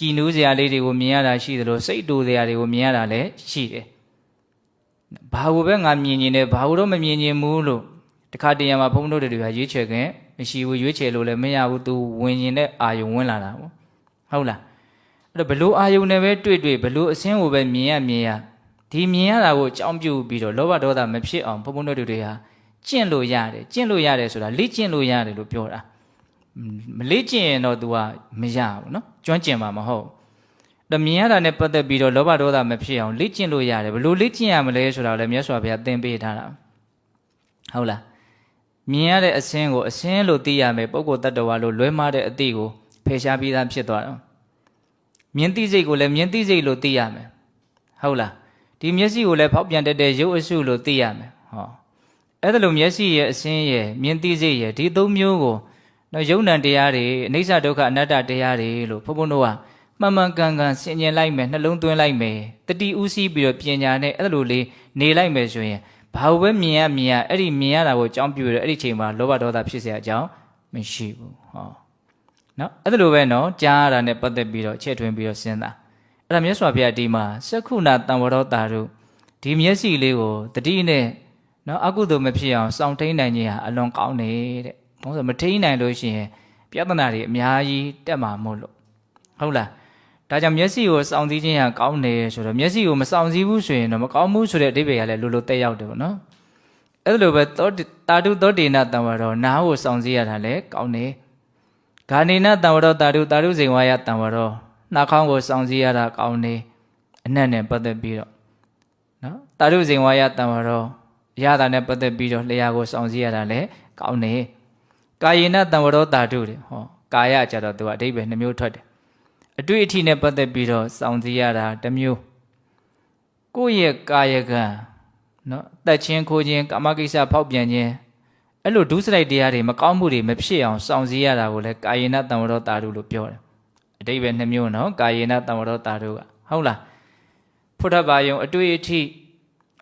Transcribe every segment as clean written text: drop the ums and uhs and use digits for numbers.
ကြည်နူးစရာလေးတွေကိုမြင်ရတာရှိသလိုစိတ်တူစရာတွေကိုမြင်ရတာလည်းရှိတယ်ဘာလို့ပဲငါမြင်နေတယ်ဘာလို့တော့မမြင်ရင်ဘူးလို့တခါတရံမှာဘုန်းတော်တွေကရွေးချယ်ခင်မရှိဘူးရွေးချယ်လို့လည်းမရဘူးသူဝင်ရင်တဲ့အာယုံဝင်လာတာပေါ့ဟုတ်လားအဲ့တော့ဘလို့အာယုံနဲ့ပဲတွေ့ဘလို့အစင်းကိုပဲမြင်ရဒီမြင်ရတာကိုအကြောင်းပြုပြီးတော့လောဘဒေါသမဖြစ်အောင်ဘုန်းတော်တွေဟာကျင့်လို့ရတယ်ဆိုတာလေ့ကျင့်လို့ရတယ်လို့ပြောတာမလေ့ကျင့်ရင်တော့ तू ကမရဘူးเนาะကျွမ်းကျင်မှာမဟုတ်ဒါမြင်ရတာနဲ့ပတ်သက်ပြီးတော့လောဘဒေါသမဖြစ်အောင်လေ့ကျင့်လို့ရတယ်ဘလို့လေ့ကျင့်ရမလဲဆိုတာလည်းမြတ်စွာဘုရားသင်ပေးထားတာဟုတ်လားမြင်ရတဲ့အစင်းကိုအစင်းလို့သိရမယ်ပုဂ္ဂိုလ်တ attva လို့လွဲမှားတဲ့အသိကိုဖယ်ရှားပြီးသားဖြစ်သွားတော့မြင်သိစိတ်ကိုလည်းမြင်သိစိတ်လို့သိရမယ်ဟုတ်လားဒီမျက်စိကိုလည်းဖောက်ပြန်တတ်တဲ့ရုပ်အစုလို့သိရမယ်ဟောအဲ့ဒါလိုမျက်စိရဲ့အစင်းရဲ့မြင်သိစိတ်ရဲ့ဒီသုံးမျိုးကိုတော့ယုံ nant တရားတွေအနိစ္စဒုက္ခအနတ္တတရားတွေလို့ဘုန်းဘုန်းတို့ကမှန်မှန်ကန်ကန်ဆင်ခြင်လိုက်မယ်နှလုံးသွင်းလိုက်မယ်တတိဥစည်းပြီးတော့ပညာနဲ့အဲ့လိုလေးနေလိုက်မယ်ဆိုရင်ဘာလို့ပဲမြင်ရအဲ့ဒီမြင်ရတာကိုအကြောင်းပြုရအဲ့ဒီချိန်မှာလောဘဒေါသဖြစ်เสียအကြောင်းမရှိဘူးဟောနော်အဲ့လိုပဲနော်ကြားရတာနဲ့ပတ်သက်ပြီးတော့ချက်ထွင်းပြီးတော့စဉ်းစားအဲ့ဒါမြတ်စွာဘုရားဒီမှာစက္ခုနာတံဝရောတာတို့ဒီမျက်စိလေးကိုတတိနဲ့နော်အကုသိုလ်မဖြစ်အောင်စောင့်ထိန်နိုင်ခြင်းဟာအလွန်ကောင်းနေတဲ့ဘာလို့မထိန်နိုင်လို့ရှိရင်ပြဿနာတွေအများကြီးတက်မှာမို့လို့ဟုတ်လားဒါကြောင့်မျက်စိကိုစောင့်စည်းခြင်းဟာကောင်းတယ်ဆိုတော့မျက်စိကိုမစောင့်စည်းဘူးဆိုရင်တော့မကောင်းဘူးဆိုတဲ့အဓိပ္ပာယ်ကလည်းလိုတက်ရောက်တယ်ပေါ့နော်အဲ့လိုပဲတာတုသောတေနတံဝရောနားကိုစောင့်စည်းရတာလည်းကောင်းတယ်ဂာနေနတံဝရောတာတုဇိန်ဝါယတံဝရောနှာခေါင်းကိုစောင့်စည်းရတာကောင်းတယ်အနတ်နဲ့ပတ်သက်ပြီးတော့နော်တာတုဇိန်ဝါယတံဝရောရတာနဲ့ပတ်သက်ပြီးတော့လျှာကိုစောင့်စည်းရတာလည်းကောင်းတယ်ကာယေနတံဝရောတာတုတယ်ဟောကာယကြတော့သူကအဓိပ္ပာယ်နှမျိုးထွက်တယ်အတွေ့အထိနဲ့ပတ်သက်ပြီးတော့စောင့်စည်းရတာတစ်မျိုးကိုယ့်ရဲ့ကာယကံနော်တက်ချင်းခိုးခြင်းကာမကိစ္စဖောက်ပြန်ခြင်းအဲ့လိုဒုစရိုက်တရားတွေမကောင်းမှုတွေမဖြစ်အောင်စောင့်စည်းရတာကိုလည်းကာယေနတံဝရောတာတုလို့ပြောတယ်အဓိပ္ပာယ်နှမျိုးနော်ကာယေနတံဝရောတာတုကဟုတ်လားဖုဒ္ဓဘာယုံအတွေ့အထိ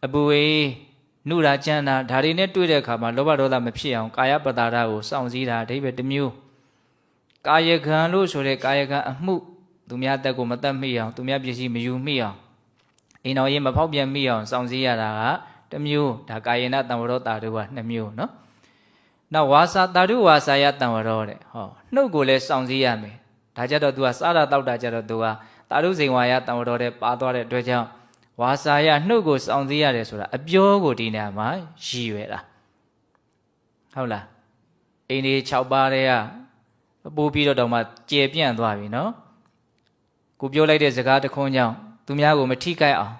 အပူဝေးနုရာကျမ်းတာဒါတွေနဲ့တွေ့တဲ့အခါမှာလောဘဒေါသမဖြစ်အောင်ကာယပတာရကိုစောင့်စည်းတာအဓိပ္ပာယ်တစ်မျိုးကာယကံလို့ဆိုတဲ့ကာယကံအမှုသူများတက်ကိုမတက်မိအောင်သူများပစ္စည်းမယူမိအောင်အိမ်တော်ရေးမဖောက်ပြန်မိအောင်စောင့်စည်းရတာကတစ်မျိုးဒါကာယေနတံဝရောတာတုကနှစ်မျိုးနော်နောက်ဝါစာတာတုဝါစာယတံဝရောတဲ့ဟောနှုတ်ကိုလည်းစောင့်စည်းရမယ်ဒါကြတော့ तू ကစားတာတောက်တာကြတော့ तू ကတာတုဇိန်ဝါယတံဝရောတဲ့ပါသွားတဲ့အတွက်ကြောင့်ဝါစာယနှုတ်ကိုစောင့်စည်းရတယ်ဆိုတာအပြောကိုဒီနေရာမှာရည်ရွယ်တာဟုတ်လားအိန္ဒိ6ပါးတဲ့ကပိုးပြီးတော့မှကျေပြန့်သွားပြီနော်ကိုပြောလိုက်တဲ့စကားတစ်ခွန်းကြောင့်သူများကိုမထိခိုက်အောင်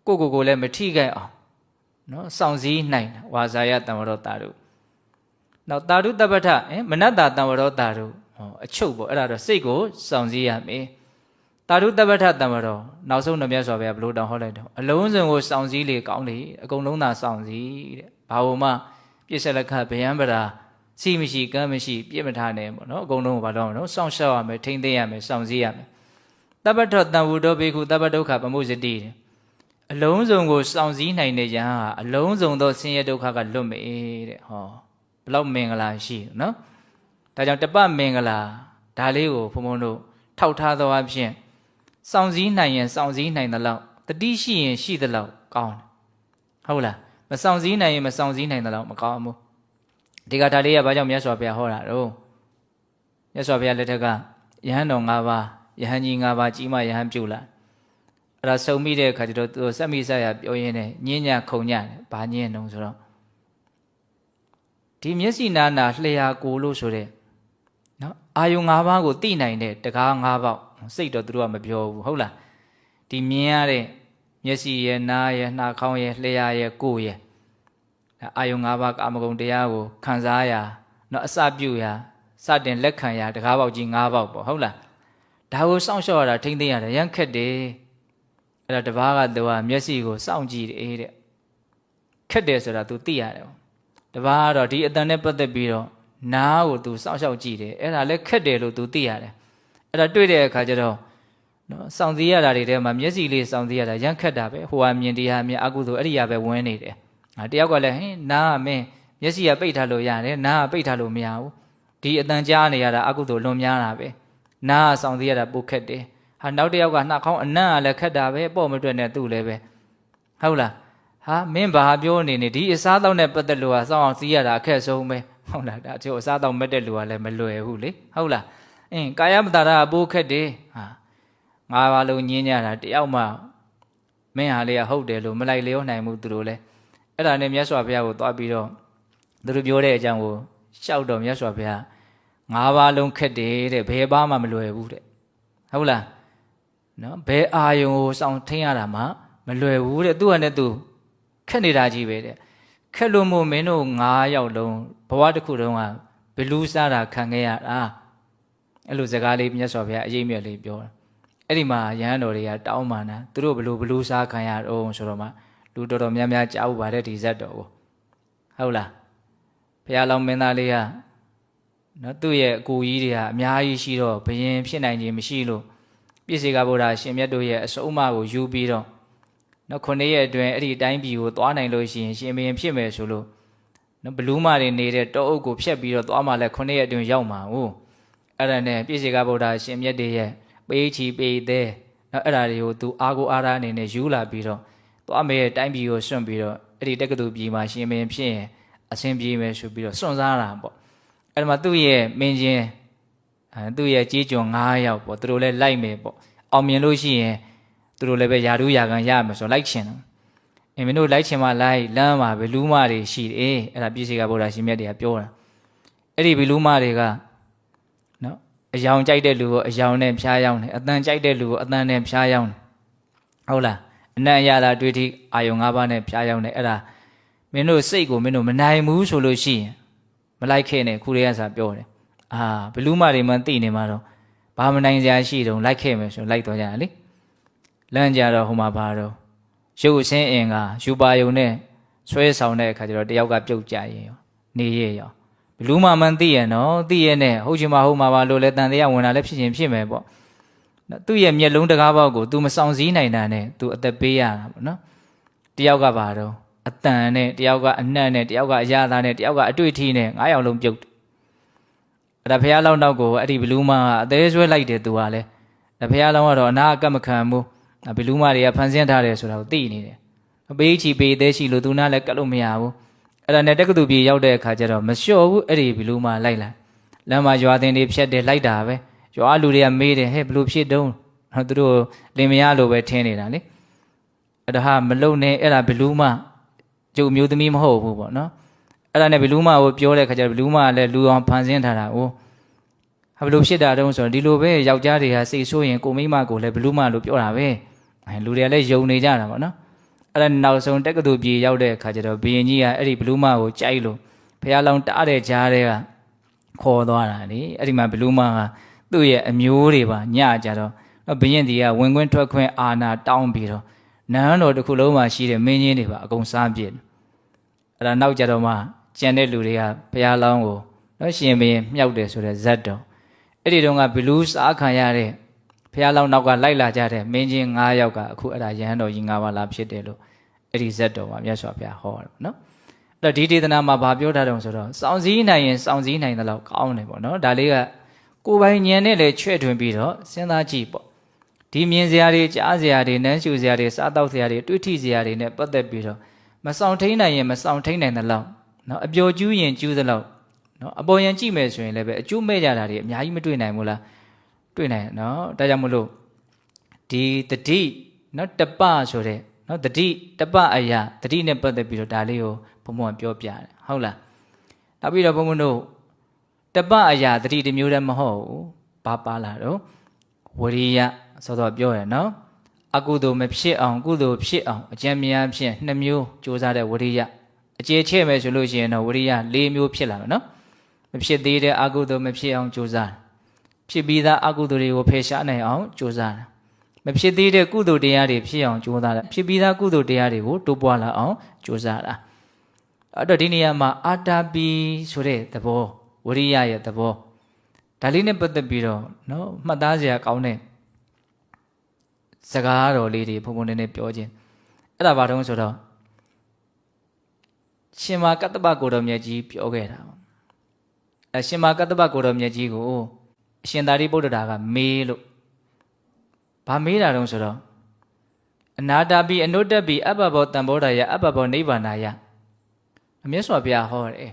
ကိုလည်းမထိခိုက်အောင်နော်စောင့်စည်းနိုင်ဝါစာယတံဝရောတာတုနောက်တာတုတပ္ပထမနတ္တတံဝရောတာတုအချုပ်ပေါ့အဲ့ဒါတော့စိတ်ကိုစောင့်စည်းရမယ်တာတုတပ္ပထတံဝရောနောက်ဆုံးတော့မြတ်စွာဘုရားဘလို့တောင်ဟောလိုက်တော့အလုံးစုံကိုစောင့်စည်းလေကောင်းလေအကုန်လုံးသာစောင့်စည်းတဲ့ဘာလို့မှပြစ္ဆလက္ခဗယံပရာစီမရှိကမ်းမရှိပြစ်မထားနဲ့ပေါ့နော်အကုန်လုံးကိုဘာလို့မလို့စောင့်ရှောက်ရမယ်ထိမ့်သိမ်းရမယ်စောင့်စည်းရမယ်တပ္ပထောတံဝုတောဘေခုတပ္ပဒုက္ခပမုစတိအလုံးစုံကိုစောင့်စည်းနိုင်တဲ့ယဟန်ဟာအလုံးစုံသောဆင်းရဲဒုက္ခကလွတ်မေတဲ့ဟောဘလောက်မင်္ဂလာရှိနော်ဒါကြောင့်တပ္ပမင်္ဂလာဒါလေးကိုဘုံဘုံတို့ထောက်ထားသောအဖြစ်စောင့်စည်းနိုင်ရင်စောင့်စည်းနိုင်သလောက်တတိရှိရင်ရှိသလောက်ကောင်းတယ်ဟုတ်လားမစောင့်စည်းနိုင်ရင်မစောင့်စည်းနိုင်သလောက်မကောင်းဘူးဒီကဒါလေးကဘာကြောင့်မြတ်စွာဘုရားဟောတာတော့မြတ်စွာဘုရားလက်ထက်ကယဟန်တော်၅ပါးယဟန်ကြီး၅ပါးကြီးမှယဟန်ပြုလာအဲ့ဒါစုံမိတဲ့အခါကျတော့သူစက်မိဆက်ရပြောရင်းနဲ့ညင်းညခုံညတယ်ဘာညင်းတုံးဆိုတော့ဒီမျက်စိနာနာလျှာကိုလို့ဆိုတဲ့နော်အာယုံ၅ပါးကိုသိနိုင်တဲ့တကား၅ပေါက်စိတ်တော့သူတို့ကမပြောဘူးဟုတ်လားဒီမြင်ရတဲ့မျက်စိရဲ့နားရဲ့နှာခေါင်းရဲ့လျှာရဲ့ကိုယ်ရဲ့အာယုံ၅ပါးကာမဂုဏ်တရားကိုခံစားရနော်အစပြုရစတင်လက်ခံရတကားပေါက်ကြီး၅ပေါက်ပေါ့ဟုတ်လားဒါကိုစောင့်ရှောက်ရတာထိမ့်သိမ်းရတယ်ရမ်းခက်တယ်အဲ့ဒါတပားကသူကမျက်စိကိုစောင့်ကြည့်တယ်တဲ့ခက်တယ်ဆိုတာ तू သိရတယ်ပေါ့တပားကတော့ဒီအတန်နဲ့ပတ်သက်ပြီးတော့နားကို तू စောင့်ရှောက်ကြည့်တယ်အဲ့ဒါလည်းခက်တယ်လို့ तू သိရတယ်အဲ့ဒါတွေ့တဲ့အခါကျတော့နော်စောင့်စည်းရတာတွေထဲမှာမျက်စိလေးစောင့်စည်းရတာရမ်းခက်တာပဲဟိုဟာမြင်တရားမြင်အကုသိုလ်အဲ့ဒီရပဲဝင်နေတယ်တယောက်ကလည်းဟင်နားကမင်းမျက်စိကပိတ်ထားလို့ရတယ်နားကပိတ်ထားလို့မရဘူးဒီအတန်ကြားနေရတာအကုသိုလ်လွန်များတာပဲ နာဆောင်သေးရတာပိုခက်တယ်ဟာနောက်တစ်ယောက်ကနှာခေါင်းအနံ့ကလည်းခက်တာပဲပေါ့မတွက်နဲ့သူ့လည်းပဲဟုတ်လားဟာမင်းဘာပြောနေနေဒီအစားတောက်နဲ့ပတ်သက်လို့ကစောင်းအောင်စီးရတာအခက်ဆုံးပဲဟုတ်လားဒါချို့အစားတောက်မက်တဲ့လူကလည်းမလွယ်ဘူးလေဟုတ်လားကာယမတ္တာပိုခက်တယ်ဟာငါဘာလို့ညင်းကြတာတယောက်မှမင်းဟာလေးကဟုတ်တယ်လို့မလိုက်လျောနိုင်ဘူးသူတို့လည်းအဲ့ဒါနဲ့မြတ်စွာဘုရားကိုသွားပြီးတော့သူတို့ပြောတဲ့အကြောင်းကိုရှောက်တော့မြတ်စွာဘုရား၅ပါးလုံးခက်တယ်တဲ့ဘယ်ပါမှမလွယ်ဘူးတဲ့ဟုတ်လားနော်ဘယ်အာယုံကိုစောင့်ထိန်ရတာမှမလွယ်ဘူးတဲ့သူ့ဟာနဲ့သူခက်နေတာကြီးပဲတဲ့ခက်လို့မို့မင်းတို့၅ယောက်လုံးဘဝတစ်ခုလုံးကဘလူးစားတာခံခဲ့ရတာအဲ့လိုစကားလေးမြတ်စွာဘုရားအရေးမြတ်လေးပြောတာအဲ့ဒီမှာရဟန်းတော်တွေကတောင်းပန်တာသူတို့ဘလူးစားခံရတော့ဆိုတော့မှလူတော်တော်များများကြားဥပါတဲ့ဒီဇက်တော်ကိုဟုတ်လားဘုရားလောင်းမင်းသားလေးကနော်သူ့ရဲ့အကူကြီးတွေကအများကြီးရှိတော့ဘယင်ဖြစ်နိုင်ခြင်းမရှိလို့ပြည့်စေကဗုဒ္ဓရှင်မြတ်တို့ရဲ့အစုံအမကိုယူပြီးတော့နော်ခုနှစ်ရက်အတွင်းအဲ့ဒီတိုင်းပြည်ကိုသွားနိုင်လို့ရှိရင်ရှင်ဘယင်ဖြစ်မယ်ဆိုလို့နော်ဘလူးမတွေနေတဲ့တောအုပ်ကိုဖျက်ပြီးတော့သွားမှလည်းခုနှစ်ရက်အတွင်းရောက်မှာဟုတ်အဲ့ဒါနဲ့ပြည့်စေကဗုဒ္ဓရှင်မြတ်တွေရဲ့ပေးချီပေးသေးနော်အဲ့ဒါတွေကိုသူအာကိုအားအနေနဲ့ယူလာပြီးတော့သွားမယ်တိုင်းပြည်ကိုစွန့်ပြီးတော့အဲ့ဒီတက္ကသိုလ်ပြည်မှာရှင်ဘယင်ဖြစ်ရင်အဆင်ပြေမယ်ဆိုပြီးတော့စွန့်စားတာပေါ့အဲ့ဒါမှသူ့ရဲ့မင်းချင်းသူ့ရဲ့ကြီးကျွန်9ယောက်ပေါ့သူတို့လည်းလိုက်မယ်ပေါ့အောင်မြင်လို့ရှိရင်သူတို့လည်းပဲယာဒူးယာခံရမယ်ဆိုလိုက်ချင်တယ်မင်းတို့လိုက်ချင်မှလိုက်လမ်းမှာဘလူးမတွေရှိတယ်အဲ့ဒါပြည့်စေကဗုဒ္ဓရှင်မြတ်တွေကပြောတာအဲ့ဒီဘလူးမတွေကနော်အယောင်ကြိုက်တဲ့လူကိုအယောင်နဲ့ဖျားယောင်းတယ်အတန်ကြိုက်တဲ့လူကိုအတန်နဲ့ဖျားယောင်းတယ်ဟုတ်လားအနံ့ရတာတွေ့ထိအာယုံ၅ပါးနဲ့ဖျားယောင်းတယ်အဲ့ဒါမင်းတို့စိတ်ကိုမင်းတို့မနိုင်ဘူးဆိုလို့ရှိရင်မလိုက်ခဲ့နဲ့ခုတည်းကစားပြောတယ်ဘလူးမတွေမှသိနေမှာတော့ဘာမနိုင်စရာရှိတုံးလိုက်ခဲ့မယ်ဆိုလိုက်တော့ကြတာလေလမ်းကြတော့ဟိုမှာဘာတော့ရုပ်အင်းအင်ကယူပါယုံနဲ့ဆွဲဆောင်တဲ့အခါကျတော့တယောက်ကပြုတ်ကြရင်ရောနေရရောဘလူးမမှန်သိရနော်သိရနဲ့ဟုတ်ချင်မဟုတ်မှာပါလို့လဲတန်တရားဝင်လာလဲဖြစ်ချင်းဖြစ်မယ်ပေါ့သူ့ရဲ့မျက်လုံးတကားပေါက်ကို तू မဆောင်စည်းနိုင်တာနဲ့ तू အသက်ပေးရတာပေါ့နော်တယောက်ကဘာတော့အတန်နဲ့တယောက်ကအနှံ့နဲ့တယောက်ကအရာသားနဲ့တယောက်ကအတွေ့အထိနဲ့9ယောက်လုံးပြုတ်အဲ့ဒါဘုရားလောက်နောက်ကိုအဲ့ဒီဘလူးမကအသေးဆွဲလိုက်တယ် तू ကလည်းဒါဘုရားလောင်းကတော့အနာအကမခံဘူးဘလူးမတွေကဖန်ဆင်းထားတယ်ဆိုတာကိုသိနေတယ်ပေးချီပေးသေးရှိလို့ तू နာလည်းကတ်လို့မရဘူးအဲ့ဒါနဲ့တက္ကသိုလ်ပြည်ရောက်တဲ့အခါကျတော့မလျှော့ဘူးအဲ့ဒီဘလူးမလိုက်လာလမ်းမှာရွာတင်တွေဖြတ်တယ်လိုက်တာပဲရွာလူတွေကမေးတယ်ဟဲ့ဘလူးဖြစ်တုံးသူတို့လင်မယားလိုပဲထင်းနေတာလေအဲ့ဒါဟာမလုံနဲ့အဲ့ဒါဘလူးမကျုပ်မျိုးသမီးမဟုတ်ဘူးပေါ့နော်အဲ့ဒါနဲ့ဘလူးမကိုပြောတဲ့ခါကျတော့ဘလူးမကလည်းလူအောင်ဖန်ဆင်းထားတာဟာဘလူးဖြစ်တာတုံးဆိုတော့ဒီလိုပဲယောက်ျားတွေကစိတ်ဆိုးရင်ကိုမိမကိုလည်းဘလူးမလို့ပြောတာပဲလူတွေကလည်းယုံနေကြတာပေါ့နော်အဲ့ဒါနောက်ဆုံးတက္ကသိုလ်ပြည်ရောက်တဲ့ခါကျတော့ဘုရင်ကြီးကအဲ့ဒီဘလူးမကိုကြိုက်လို့ဘုရားလောင်းတားတဲ့ကြားတွေကခေါ်သွားတာလေအဲ့ဒီမှာဘလူးမကသူ့ရဲ့အမျိုးတွေပါညကြတော့ဘုရင်ကြီးကဝင်ခွင့်ထွက်ခွင့်အာဏာတောင်းပြီးတော့နန်းတော်တစ်ခုလုံးမှာရှိတဲ့မင်းကြီးတွေပါအကုန်စားပြစ်အဲ့ဒါနောက်ကြတော့မှကျန်တဲ့လူတွေကဘုရားလောင်းကိုနော်ရှင်ဘုရင်မြောက်တယ်ဆိုတဲ့ဇတ်တော်အဲ့ဒီတုန်းကဘလူးစားခံရတဲ့ဘုရားလောင်းနောက်ကလိုက်လာကြတဲ့မင်းကြီး9ယောက်ကအခုအဲ့ဒါရဟန်းတော်ကြီး9ပါးလာဖြစ်တယ်လို့အဲ့ဒီဇတ်တော်မှာမြတ်စွာဘုရားဟောတယ်နော်အဲ့တော့ဒီဒေသနာမှာဗာပြောထားတယ်ဆိုတော့စောင့်စည်းနိုင်ရင်စောင့်စည်းနိုင်တဲ့လောက်ကောင်းတယ်ပေါ့နော်ဒါလေးကကိုယ်ပိုင်ဉာဏ်နဲ့လည်းချဲ့ထွင်ပြီးတော့စဉ်းစားကြည့်ပေါ့ဒီမြင်စရာတွေကြားစရာတွေနမ်းရှူစရာတွေစားတောက်စရာတွေတွေ့ထိစရာတွေနဲ့ပတ်သက်ပြီးတော့မဆောင်ထိန်နိုင်ရင်မဆောင်ထိန်နိုင်တဲ့လောက်နော်အပျော်ကျူးရင်ကျူးသလောက်နော်အပေါ်ယံကြည့်မယ်ဆိုရင်လည်းပဲအကျိုးမဲ့ကြတာတွေအများကြီးမတွေ့နိုင်ဘူးလားတွေ့နိုင်နော်ဒါကြောင့်မလို့ဒီတတိနော်တပဆိုတဲ့နော်တတိတပအရာတတိနဲ့ပတ်သက်ပြီးတော့ဒါလေးကိုဘုံဘုံပြောပြတယ်ဟုတ်လားနောက်ပြီးတော့ဘုံဘုံတို့တပအရာတတိတစ်မျိုးတည်းမဟုတ်ဘူးဘာပါလာတော့ဝရိယဆိုတော့ပြောရနော်အကုသိုလ်မဖြစ်အောင်ကုသိုလ်ဖြစ်အောင်အကျဉ်းများဖြင့်2မျိုးကြိုးစားတဲ့ဝရိယအကျေချဲ့မယ်ဆိုလို့ရှိရင်တော့ဝရိယ4မျိုးဖြစ်လာမယ်နော်မဖြစ်သေးတဲ့အကုသိုလ်မဖြစ်အောင်ကြိုးစားဖြစ်ပြီးသားအကုသိုလ်တွေကိုဖယ်ရှားနိုင်အောင်ကြိုးစားမဖြစ်သေးတဲ့ကုသိုလ်တရားတွေဖြစ်အောင်ကြိုးစားတာဖြစ်ပြီးသားကုသိုလ်တရားတွေကိုတိုးပွားလာအောင်ကြိုးစားတာအဲ့တော့ဒီနေရာမှာအာတာပီဆိုတဲ့သဘောဝရိယရဲ့သဘောဒါလေးနဲ့ပတ်သက်ပြီးတော့နော်မှတ်သားစရာကောင်းတဲ့စကားတော်လေးတွေဘုံဘုံနဲ့ပြောခြင်းအဲ့ဒါဘာတုံးဆိုတော့ရှင်မာကတ္တပကိုတော်မြတ်ကြီးပြောခဲ့တာရှင်မာကတ္တပကိုတော်မြတ်ကြီးကို အရှင်သာရိပုတ္တရာကမေးလို့ဘာမေးတာတုံးဆိုတော့အနာတာပိအနုတ္တပိအပ္ပဘောတံဘောဓာယအပ္ပဘောနိဗ္ဗာနာယမြတ်စွာဘုရားဟောတယ်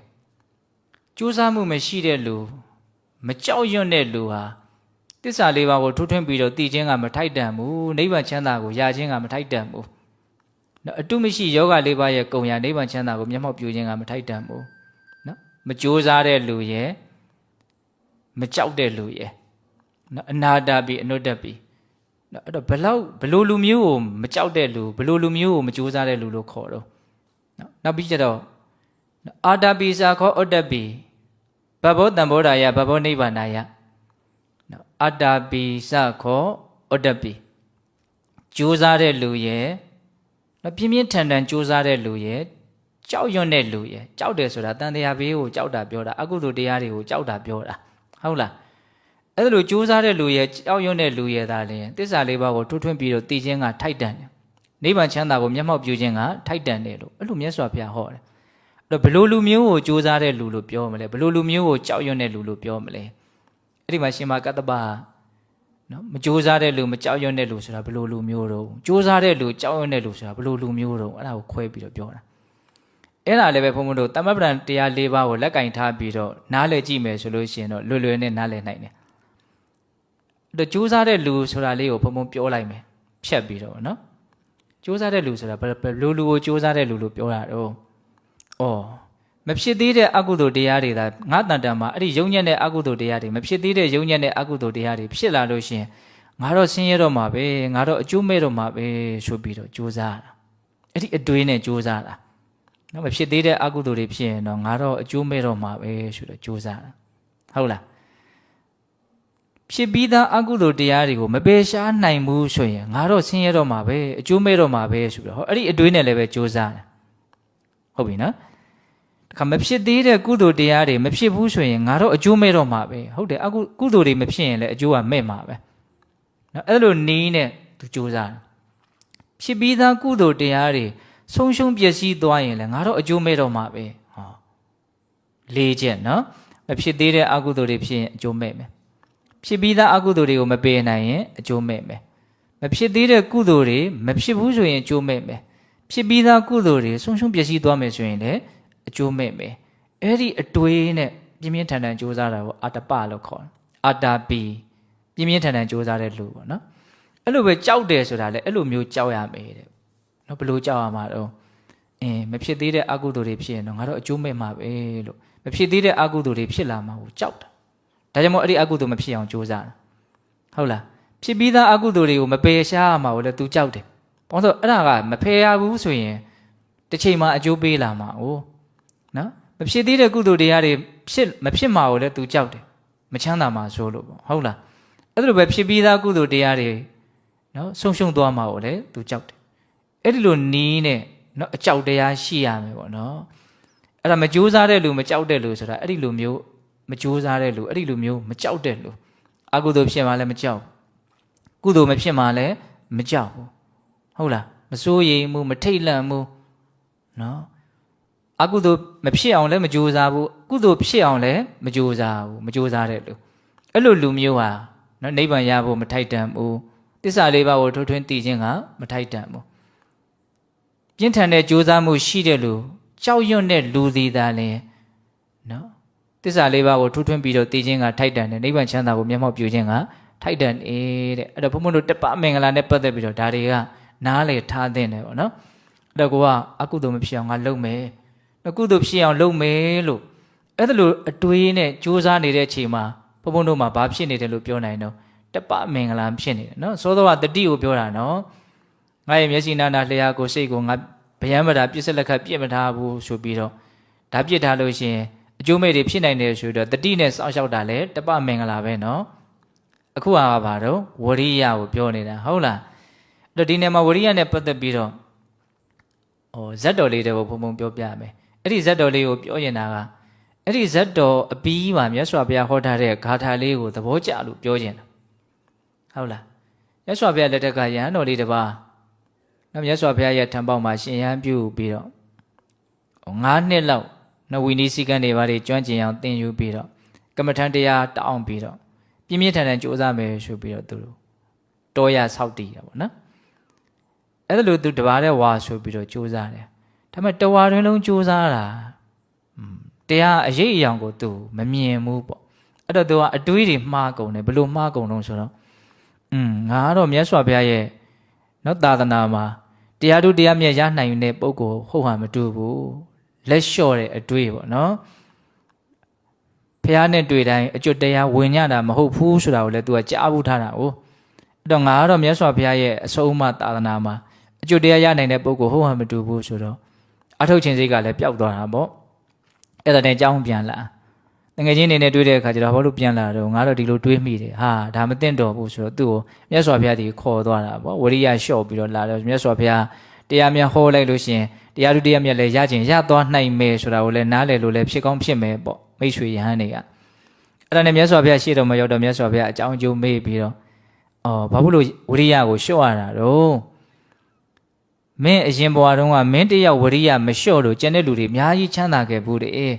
ကြိုးစားမှုမရှိတဲ့လူမကြောက်ရွံ့တဲ့လူဟာသစ္စာလေးပါးကိုထွထွင်းပြီးတော့သိခြင်းကမထိုက်တန်ဘူးနိဗ္ဗာန်ချမ်းသာကိုရခြင်းကမထိုက်တန်ဘူးနော်အတုမရှိယောဂလေးပါးရဲ့ကုံရနိဗ္ဗာန်ချမ်းသာကိုမျက်မှောက်ပြုခြင်းကမထိုက်တန်ဘူးနော်မကြိုးစားတဲ့လူရဲ့မကြောက်တဲ့လူရဲ့နော်အနာတာပိအနုတ္တပိနော်အဲ့တော့ဘလို့လူမျိုးကိုမကြောက်တဲ့လူဘလို့လူမျိုးကိုမကြိုးစားတဲ့လူလို့ခေါ်တော့နော်နောက်ပြီးကြတော့အာတာပိစာခောဩတ္တပိဘဘောတံဘောဓာယဘဘောနိဗ္ဗာနာယနော်အာတာပိစာခောဩတ္တပိကြိုးစားတဲ့လူရဲ့နော်ပြင်းပြင်းထန်ထန်ကြိုးစားတဲ့လူရဲ့ကြောက်ရွံ့တဲ့လူရဲ့ကြောက်တယ်ဆိုတာတန်တရားဘေးကိုကြောက်တာပြောတာအကုသိုလ်တရားတွေကိုကြောက်တာပြောတာဟုတ်လားအဲ့လိုကြိုးစားတဲ့လူရဲ့ကြောက်ရွံ့တဲ့လူရဲ့သားလည်းသစ္စာလေးပါးကိုထွထွင်းပြီးတော့သိခြင်းကထိုက်တန်တယ်နိဗ္ဗာန်ချမ်းသာကိုမျက်မှောက်ပြုခြင်းကထိုက်တန်တယ်လို့အဲ့လိုမြတ်စွာဘုရားဟောတယ်အဲ့တော့ဘလို့လူမျိုးကိုကြိုးစားတဲ့လူလို့ပြောမလဲဘလို့လူမျိုးကိုကြောက်ရွံ့တဲ့လူလို့ပြောမလဲအဲ့ဒီမှာရှင်မကတ္တပနော်မကြိုးစားတဲ့လူမကြောက်ရွံ့တဲ့လူဆိုတာဘလို့လူမျိုးတော့ကြိုးစားတဲ့လူကြောက်ရွံ့တဲ့လူဆိုတာဘလို့လူမျိုးတော့အဲ့ဒါကိုခွဲပြီးတော့ပြောတာအဲ့ဒါလည်းပဲဘုန်းဘုန်းတို့တမ္ပပဒံတရား၄ပါးကိုလက်ကင်ထားပြီးတော့နားလည်ကြည့်မယ်ဆိုလို့ရှိရင်တော့လွယ်နဲ့နားလည်နိုင်တယ်အဲ့တော့ကြိုးစားတဲ့လူဆိုတာလေးကိုဘုန်းဘုန်းပြောလိုက်မယ်ဖြတ်ပြီးတော့နော်ကြိုးစားတဲ့လူဆိုတာဘယ်လူကိုကြိုးစားတဲ့လူလို့ပြောတာတော့မဖြစ်သေးတဲ့အကုသိုလ်တရားတွေဒါငါတန်တန်မှာအဲ့ဒီယုံညံ့တဲ့အကုသိုလ်တရားတွေမဖြစ်သေးတဲ့ယုံညံ့တဲ့အကုသိုလ်တရားတွေဖြစ်လာလို့ရှိရင်ငါတော့ဆင်းရဲတော့မှာပဲငါတော့အကျိုးမဲ့တော့မှာပဲဆိုပြီးတော့ကြိုးစားတာအဲ့ဒီအတွေးနဲ့ကြိုးစားတာနော်မဖြစ်သေးတဲ့အကုသိုလ်တွေဖြစ်ရင်တော့ငါတော့အကျိုးမဲ့တော့မှာပဲဆိုတော့ကြိုးစားတာဟုတ်လားဖြစ်ပြီးသားအကုသိုလ်တရားတွေကိုမပယ်ရှားနိုင်ဘူးဆိုရင်ငါတော့ဆင်းရဲတော့မှာပဲအကျိုးမဲ့တော့မှာပဲဆိုတော့ဟောအဲ့ဒီအတွေးနဲ့လည်းပဲကြိုးစားတာဟုတ်ပြီနော်ခမဖြစ်သေးတဲ့ကုသိုလ်တရားတွေမဖြစ်ဘူးဆိုရင်ငါတော့အကျိုးမဲ့တော့မှာပဲဟုတ်တယ်အခုကုသိုလ်တွေမဖြစ်ရင်လည်းအကျိုးကမဲ့မှာပဲနော်အဲ့လိုနီးနဲ့သူကြိုးစားတယ်ဖြစ်ပြီးသားကုသိုလ်တရားတွေဆုံးရှုံးပျက်စီးသွားရင်လည်းငါတော့အကျိုးမဲ့တော့မှာပဲဟောလေးချက်နော်မဖြစ်သေးတဲ့အကုသိုလ်တွေဖြစ်ရင်အကျိုးမဲ့မယ်ဖြစ်ပြီးသားအကုသိုလ်တွေကိုမပယ်နိုင်ရင်အကျိုးမဲ့မယ်မဖြစ်သေးတဲ့ကုသိုလ်တွေမဖြစ်ဘူးဆိုရင်အကျိုးမဲ့မယ်ဖြစ်ပြီးသားကုသိုလ်တွေဆုံးရှုံးပျက်စီးသွားမယ်ဆိုရင်လည်းအကျိုးမဲ့မယ်အဲ့ဒီအတွေးနဲ့ပြင်းပြင်းထန်ထန်ကြိုးစားတာကိုအာတပလို့ခေါ်တယ်အာတာပီပြင်းပြင်းထန်ထန်ကြိုးစားတဲ့လူပေါ့နော်အဲ့လိုပဲကြောက်တယ်ဆိုတာလည်းအဲ့လိုမျိုးကြောက်ရမယ်တဲ့နော်ဘယ်လိုကြောက်ရမှာတော့မဖြစ်သေးတဲ့အကုသိုလ်တွေဖြစ်ရင်တော့ငါတို့အကျိုးမဲ့မှာပဲလို့မဖြစ်သေးတဲ့အကုသိုလ်တွေဖြစ်လာမှာကိုကြောက်တာဒါကြောင့်မို့အဲ့ဒီအကုသိုလ်မဖြစ်အောင်ကြိုးစားတာဟုတ်လားဖြစ်ပြီးသားအကုသိုလ်တွေကိုမပယ်ရှားရမှာကိုလည်း तू ကြောက်တယ်ဘာလို့ဆိုအဲ့ဒါကမဖယ်ရဘူးဆိုရင်တစ်ချိန်မှာအကျိုးပေးလာမှာ哦နော်မဖြစ်သေးတဲ့ကုသိုလ်တရားတွေမဖြစ်မှာကိုလည်း तू ကြောက်တယ်မချမ်းသာမှာဆိုလို့ပေါ့ဟုတ်လားအဲ့လိုပဲဖြစ်ပြီးသားကုသိုလ်တရားတွေနော်ဆုံးရှုံးသွားမှာကိုလည်း तू ကြောက်တယ်အဲ့ဒီလိုနီးနဲ့နော်အကြောက်တရားရှိရမယ်ပေါ့နော်အဲ့ဒါမကြိုးစားတဲ့လူမကြောက်တဲ့လူဆိုတာအဲ့ဒီလိုမျိုးမကြိုးစားတဲ့လူအဲ့ဒီလိုမျိုးမကြောက်တဲ့လူအကုသိုလ်ဖြစ်မှလည်းမကြောက်ကုသိုလ်မဖြစ်မှလည်းမကြောက်ဘူးဟုတ်လားမစိုးရိမ်မှုမထိတ်လန့်မှုနော်အကုသိုလ်မဖြစ်အောင်လည်းမကြိုးစားဘူးကုသိုလ်ဖြစ်အောင်လည်းမကြိုးစားဘူးမကြိုးစားတဲ့လူအဲ့လိုလူမျိုးဟာနော်နိဗ္ဗာန်ရဖို့မထိုက်တန်ဘူးသစ္စာလေးပါးကိုထိုးထွင်းသိခြင်းကမထိုက်တန်ဘူးပြင်းထန်တဲ့ကြိုးစားမှုရှိတဲ့လူကြောက်ရွံ့တဲ့လူသည်သာလျှင်နော်သစ္စာလေးပါးကိုထိုးထွင်းပြီးတော့သိခြင်းကထိုက်တန်တယ်နိဗ္ဗာန်ချမ်းသာကိုမျက်မှောက်ပြုခြင်းကထိုက်တန်တဲ့အဲ့တော့ဘုန်းဘုန်းတို့တပမင်္ဂလာနဲ့ပတ်သက်ပြီးတော့ဒါတွေကနားလေထားသင့်တယ်ပေါ့နော်အဲ့တော့ကိုကအကုသိုလ်မဖြစ်အောင်ငါလုပ်မယ်ကုသိုလ်ဖြစ်အောင်လုပ်မယ်လို့အဲ့ဒါလိုအတွေးနဲ့ကြိုးစားနေတဲ့အချိန်မှာဘုန်းဘုန်းတို့မှာဘာဖြစ်နေတယ်လို့ပြောနိုင်တော့တပမင်္ဂလာဖြစ်နေတယ်နော်သောသောကတတိကိုပြောတာနော်ငါရဲ့မျက်စိနာနာလျှာကိုစိတ်ကိုငါဗျံမတာပြစ်စက်လက်ခတ်ပြစ်မထားဘူးဆိုပြီးတော့ဒါပြစ်ထားလို့ရှိရင်အကျိုးမဲ့တွေဖြစ်နိုင်တယ်ဆိုတော့တတိနဲ့စောင့်ရှောက်တာလေတပမင်္ဂလာပဲနော်အခုဟာဘာတော့ဝရိယကိုပြောနေတာဟုတ်လားအဲ့တော့ဒီနေ့မှာဝရိယနဲ့ပတ်သက်ပြီးတော့ဇတ်တော်လေးတွေကိုဘုံဘုံပြောပြမယ်အဲ့ဒီဇတ်တော်လေးကိုပြောရင်တာကအဲ့ဒီဇတ်တော်အပြီးမှာမြတ်စွာဘုရားဟောထားတဲ့ဂါထာလေးကိုသဘောကျလို့ပြောခြင်းဟုတ်လားမြတ်စွာဘုရားလက်ထက်ကယဟန်တော်လေးတစ်ပါးနော်မြတ်စွာဘုရားရဲ့ထံပေါက်မှာရှင်ယဟန်ပြုပြီးတော့9 နှစ်လောက်နဝီနီစီကံတွေဘာတွေကျွမ်းကျင်အောင်သင်ယူပြီးတော့ကမ္မထံတရားတောင်းပြီးတော့ ပြင်းပြင်းထန်ထန်ကြိုးစားမယ်ဆိုပြီးတော့သူတော်ရဆောက်တည်တာပေါ့နော်အဲ့ဒါလို့သူတပါးတဲ့ဝါဆိုပြီးတော့ကြိုးစားတယ်ဒါပေမဲ့တဝါတွင်လုံးကြိုးစားတာတရားအရေးအယောင်ကိုသူမမြင်ဘူးပေါ့အဲ့တော့သူကအတွေးတွေမှားကုန်တယ်ဘလို့မှားကုန်တော့ဆိုတော့ငါကတော့မြတ်စွာဘုရားရဲ့နော်သာသနာမှာတရားတို့တရားမြတ်ရနိုင်တဲ့ပုဂ္ဂိုလ်ဟုတ်ဟာမတူဘူးလက်လျှော့တဲ့အတွေးပေါ့နော်ဘုရားနဲ့တွေ့တိုင်းအကျွတ်တရားဝင်ညတာမဟုတ်ဘူးဆိုတာကိုလည်းသူကကြားဘူးထားတာ哦အဲ့တော့ငါကတော့မြတ်စွာဘုရားရဲ့အဆုံးအမသာသနာမှာအကျွတ်တရားရနိုင်တဲ့ပုဂ္ဂိုလ်ဟုတ်ဟာမတူဘူးဆိုတော့အထုတ်ခြင်းစိတ်ကလည်းပျောက်သွားတာပေါ့အဲ့ဒါနဲ့အကြောင်းပြန်လာတကယ်ချင်းနေနဲ့တွေးတဲ့အခါကျတော့ဘာလို့ပြန်လာတော့ငါတော့ဒီလိုတွေးမိတယ်ဟာဒါမသိတော့ဘူးဆိုတော့သူ့ကိုမြတ်စွာဘုရားဒီခေါ်သွားတာပေါ့ဝရိယလျှော့ပြီးတော့လာတော့မြတ်စွာဘုရားတရားမြတ်ဟောလိုက်လို့ရှိရင်တရားသူတရားမြတ်လည်းရခြင်းရသွားနိုင်မယ်ဆိုတာကိုလည်းနားလည်လို့လည်းဖြစ်ကောင်းဖြစ်မယ်ပေါ့မိတ်ဆွေယဟန်တွေကအဲ့ဒါနဲ့မြတ်စွာဘုရားရှေ့တော်မှာရောက်တော့မြတ်စွာဘုရားအကြောင်းအကျိုးမေးပြီးတော့ဘာလို့ဝရိယကိုလျှော့ရတာတော့မင်းအရင်ဘဝတုန်းကမင်းတယောက်ဝရိယမလျှော့လို့ကျန်တဲ့လူတွေအများကြီးချမ်းသာခဲ့ဘူးတဲ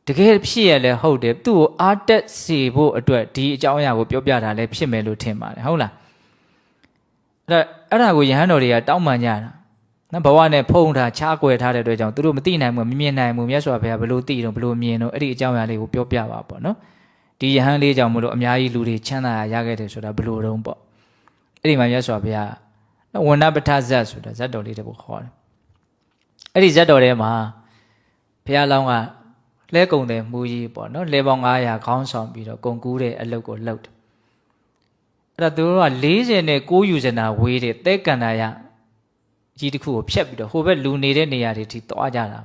့တကယ်ဖြစ်ရလဲဟုတ်တယ်သူ့ကိုအားတက်စေဖို့အတွက်ဒီအကြောင်းအရာကိုပြောပြတာလည်းဖြစ်မယ်လို့ထင်ပါတယ်ဟုတ်လားအဲ့ဒါကိုယဟန်တော်တွေကတောင်းပန်ကြတာနော်ဘဝနဲ့ဖုံးထားချားကွယ်ထားတဲ့အတွက်ကြောင့်သူတို့မသိနိုင်ဘူးမမြင်နိုင်ဘူးမြတ်စွာဘုရားဘယ်လိုသိတော့ဘယ်လိုမြင်တော့အဲ့ဒီအကြောင်းအရာလေးကိုပြောပြပါပေါ့နော်ဒီယဟန်လေးကြောင့်မလို့အများကြီးလူတွေချမ်းသာရခဲ့တယ်ဆိုတာဘယ်လိုတုံးပေါ့အဲ့ဒီမှာမြတ်စွာဘုရားဝဏ္ဏပဋ္ဌဇတ်ဆိုတာဇတ်တော်လေးတပုခေါ်တယ်အဲ့ဒီဇတ်တော်ထဲမှာဘုရားလောင်းကလဲကုံတယ်မူကြီးပေါ့နော်လဲပေါင်း900ခေါင်းဆောင်ပြီးတော့ကုံကူးတဲ့အလုပ်ကိုလုပ်တယ်အဲ့ဒါသူတို့က49ယူဇနာဝေးတဲ့တဲကန္တာရကြီးတစ်ခုကိုဖြတ်ပြီးတော့ဟိုဘက်လူနေတဲ့နေရာတွေထိသွားကြတ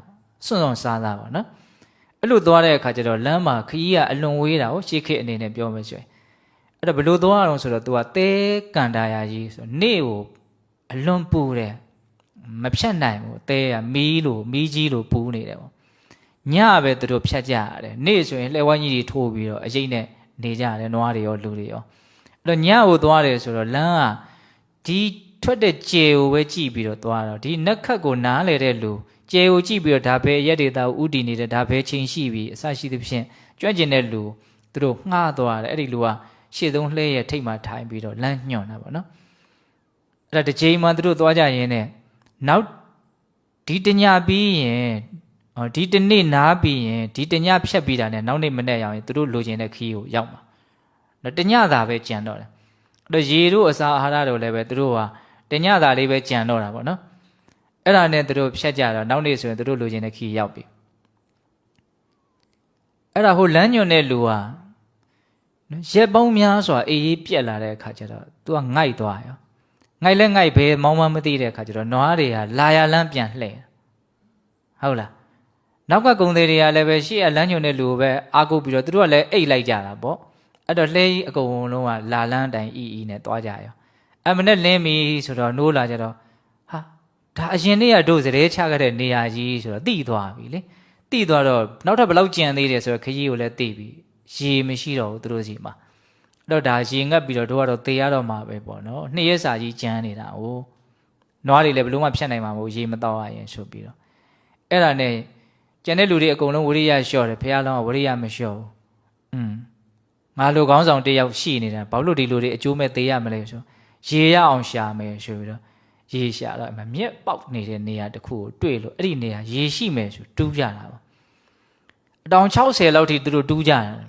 ာစွန့်စွန့်စားစားပါနော်အဲ့လိုသွားတဲ့အခါကျတော့လမ်းမှာခကြီးကအလွန်ဝေးတာကိုရှေးခေတ်အနေနဲ့ပြောမယ်ဆိုရင်အဲ့ဒါဘယ်လိုသွားအောင်ဆိုတော့သူကတဲကန္တာရကြီးဆိုနေ့ကိုအလွန်ပူတယ်မဖြတ်နိုင်ဘူးတဲကမီးကြီးလိုပူနေတယ်ပေါ့ညပဲသူတို့ဖြတ်ကြရတယ်နေ့ဆိုရင်လှဲဝိုင်းကြီးတွေထိုးပြီးတော့အရေးနဲ့နေကြတယ်နွားတွေရောလူတွေရောအဲ့တော့ညကိုသွားတယ်ဆိုတော့လမ်းကဒီထွက်တဲ့ကြယ်ကိုပဲကြည့်ပြီးတော့သွားတော့ဒီနက်ခတ်ကိုနားလေတဲ့လူကြယ်ကိုကြည့်ပြီးတော့ဒါပဲရက်ဒေတာကိုဥတည်နေတဲ့ဒါပဲချိန်ရှိပြီးအစရှိသဖြင့်ကြွကျင်တဲ့လူသူတို့ငှားသွားတယ်အဲ့ဒီလူကရှေ့ဆုံးလှဲရဲ့ထိတ်မှထိုင်ပြီးတော့လမ်းညွှန်တာပေါ့နော်အဲ့ဒါတစ်ချိန်မှသူတို့သွားကြရင်းနဲ့နောက်ဒီတညပြီးရင်ဒီတနေ့နားပြီးရင်ဒီတညဖြတ်ပြီးတာနဲ့နောက်နေ့မနေ့ရောက်ရင်သူတို့လိုချင်တဲ့ခီးကိုရောက်မှာတညသာပဲကြံတော့တယ်အဲ့တော့ရေတို့အစာအာဟာရတို့လည်းပဲသူတို့ကတညသာလေးပဲကြံတော့တာပေါ့နော်အဲ့ဒါနဲ့သူတို့ဖြတ်ကြတော့နောက်နေ့ဆိုရင်သူတို့လိုချင်တဲ့ခီးရောက်ပြီအဲ့ဒါဟိုလမ်းညွန်တဲ့လူကရက်ပေါင်းများစွာအေးအေးပြက်လာတဲ့အခါကျတော့ तू ကငိုက်သွားရောငိုက်လဲငိုက်ပဲမောင်းမမသိတဲ့အခါကျတော့နွားတွေကလာရလန်းပြန်လှည့်ဟုတ်လားနောက်ကကုံသေးတွေကလည်းပဲရှေ့ကလမ်းညွန်တဲ့လူကိုပဲအားကိုးပြီးတော့သူတို့ကလည်းအိတ်လိုက်ကြတာပေါ့အဲ့တော့လှဲကြီးအကုန်လုံးကလာလန်းတိုင်အီနဲ့သွားကြရောအဲ့မနဲ့လင်းပြီဆိုတော့နိုးလာကြတော့ဟာဒါအရင်နေ့ကတို့စရဲချခဲ့တဲ့နေရာကြီးဆိုတော့တိသွားပြီလေတိသွားတော့နောက်ထပ်ဘယ်လောက်ကြံသေးတယ်ဆိုတော့ခကြီးကိုလည်းတိပြီရေမရှိတော့ဘူးသူတို့စီမှာအဲ့တော့ဒါရေငတ်ပြီးတော့တို့ကတော့သေရတော့မှာပဲပေါ့နော်နှစ်ရက်စာကြီးကြမ်းနေတာ哦နွားတွေလည်းဘလို့မှဖြတ်နိုင်မှာမဟုတ်ရေမတော့ရရင်ဆိုပြီးတော့အဲ့ဒါနဲ့ကျန်တဲ့လူတွေအကုန်လုံးဝရိယလျှော့တယ်ဘုရားလောင်းကဝရိယမလျှော့ဘူးငါလိုကောင်းဆောင်တယောက်ရှိနေတာဘာလို့ဒီလူတွေအကျိုးမဲ့သေးရမလဲဆိုရေရအောင်ရှာမယ်ဆိုပြီးတော့ရေရှာတော့အမြက်ပေါက်နေတဲ့နေရာတစ်ခုကိုတွေ့လို့အဲ့ဒီနေရာရေရှိမယ်ဆိုတူးကြတာပေါ့အတောင်60လောက်ထိသူတို့တူးကြတယ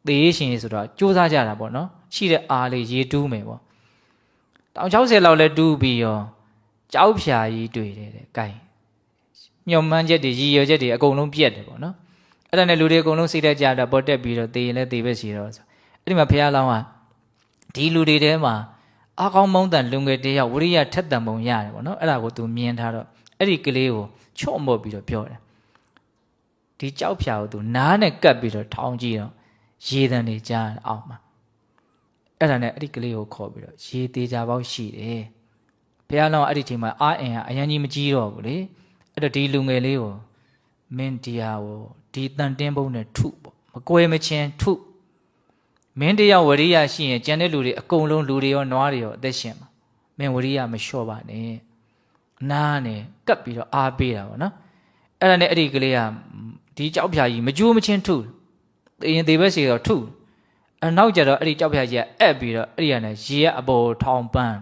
်သေရှင်ဆိုတော့စူးစမ်းကြတာပေါ့နော်ရှိတဲ့အားလေးရေတူးမယ်ပေါ့တောင်60လောက်လဲတူးပြီးရောကြောက်ဖြာကြီးတွေ့တယ်တဲ့ကဲညုံမှန်းချက်တွေရည်ရွယ်ချက်တွေအကုန်လုံးပြက်တယ်ပေါ့နော်အဲ့ဒါနဲ့လူတွေအကုန်လုံးစိတ်သက်ကြတာပေါ်တက်ပြီးတော့သေရင်လည်းသေပဲစီတော့အဲ့ဒီမှာဘုရားလောင်းကဒီလူတွေထဲမှာအကောင်းမောင်းတန်လူငယ်တယောက်ဝိရိယထက်တန်ပုံရတယ်ပေါ့နော်အဲ့ဒါကိုသူမြင်ထားတော့အဲ့ဒီကလေးကိုချော့မော့ပြီးတော့ပြောတယ်ဒီကြောက်ဖြာကိုသူနားနဲ့ကပ်ပြီးတော့ထောင်းကြည့်တော့ရေတံတွေကြားအောင်မှာအဲ့ဒါနဲ့အဲ့ဒီကလေးကိုခေါ်ပြီးတော့ရေသေးကြပေါက်ရှိတယ်ဘုရားလောင်းအဲ့ဒီချိန်မှာအာအင်ကအရန်ကြီးမကြီးတော့ဘူးလေအဲ့တော့ဒီလူငယ်လေးကိုမင်းတရားကိုဒီတန်တင်းပုံးနဲ့ထုပေါ့မကွဲမချင်းထုမင်းတရားဝရိယရှိရင်ကျန်တဲ့လူတွေအကုန်လုံးလူတွေရောနွားတွေရောအသက်ရှင်မှာမင်းဝရိယမလျှော့ပါနဲ့နားနဲ့ကပ်ပြီးတော့အားပေးတာပေါ့နော်အဲ့ဒါနဲ့အဲ့ဒီကလေးကဒီကြောက်ဖြာကြီးမကြိုးမချင်းထုသေရင်သေဘက်စီတော့ထု နောက်ကြတော့အဲ့ဒီကြောက်ဖျားကြီးကအက်ပြီးတော့အဲ့ဒီကနေရေကအပေါ်ထောင်ပန်း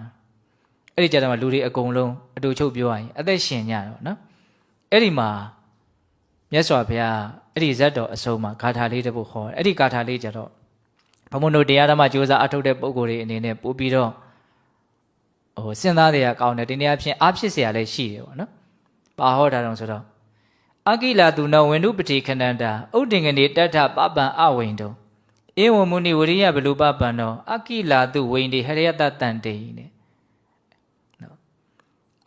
အဲ့ဒီကြတော့မှလူတွေအကုန်လုံးအတူချုပ်ပြောရရင်အသက်ရှင်ကြတော့နော်အဲ့ဒီမှာမြတ်စွာဘုရားအဲ့ဒီဇတ်တော်အဆုံးမှာဂါထာလေးတစ်ပုဒ်ဟောအဲ့ဒီဂါထာလေးကြတော့ဘုံဘုံတို့တရားဓမ္မကြိုးစားအထုတ်တဲ့ပုဂ္ဂိုလ်တွေအနေနဲ့ပို့ပြီးတော့စဉ်းစားတဲ့အကောင်းနဲ့ဒီနေ့အဖြစ်အားဖြစ်เสียလည်းရှိတယ်ပေါ့နော်ပါဟောတာတော့ဆိုတော့အကိလာသူနောဝန္ဓုပတိခဏန္တာဥဒ္ဒင်္ဂနေတထပပံအဝိန္တုဧဝံမုနိဝရိယဘလူပပံနောအကိလာသူဝိန္ဒေဟရယတတန်တေနဲ့နော်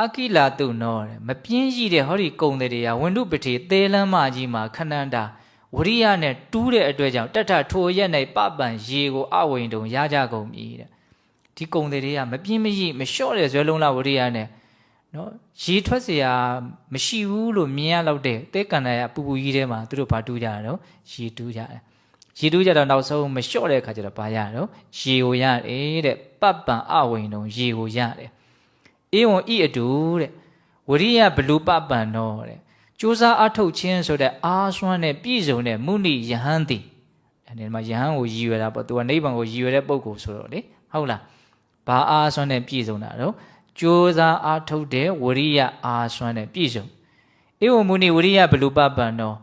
အကိလာသူနောတဲ့မပြင်းရှိတဲ့ဟောဒီကုံတွေရာဝန္ဓုပတိသေလမ်းမကြီးမှာခဏန္တာဝရိယနဲ့တူးတဲ့အတွက်ကြောင့်တထထိုရက်၌ပပံရေကိုအဝိန္တုရကြကုန်ပြီတဲ့ဒီကုံတွေကမပြင်းမရှိမလျှော့တဲ့ဇွဲလုံးလာဝရိယနဲ့နော်ရေထွက်เสียမရှိဘူးလို့မြင်ရတော့တဲ့တဲကန်ရပူပူကြီးထဲမှာသူတို့ဘာတူးကြတာတော့ရေတူးကြတယ်ရေတူးကြတော့နောက်ဆုံးမလျှော့တဲ့အခါကျတော့ဘာရတော့ရေကိုရတယ်တဲ့ပပံအဝိန္တုရေကိုရတယ်ဧဝံဤအတူတဲ့ဝရိယဘလူပပံတော့တဲ့ကြိုးစားအထုတ်ခြင်းဆိုတဲ့အားစွမ်းနဲ့ပြည့်စုံတဲ့မုနိယဟန်တိအဲဒီမှာယဟန်ကိုရည်ရွယ်တာပေါ့သူကနိဗ္ဗာန်ကိုရည်ရွယ်တဲ့ပုဂ္ဂိုလ်ဆိုတော့လေဟုတ်လားဘာအားစွမ်းနဲ့ပြည့်စုံတာတော့ကြိုးစားအားထုတ်တဲ့ဝရိယအားစွမ်းနဲ့ပြည့်စုံဧဝံမုနိဝရိယဘလူပပံတော့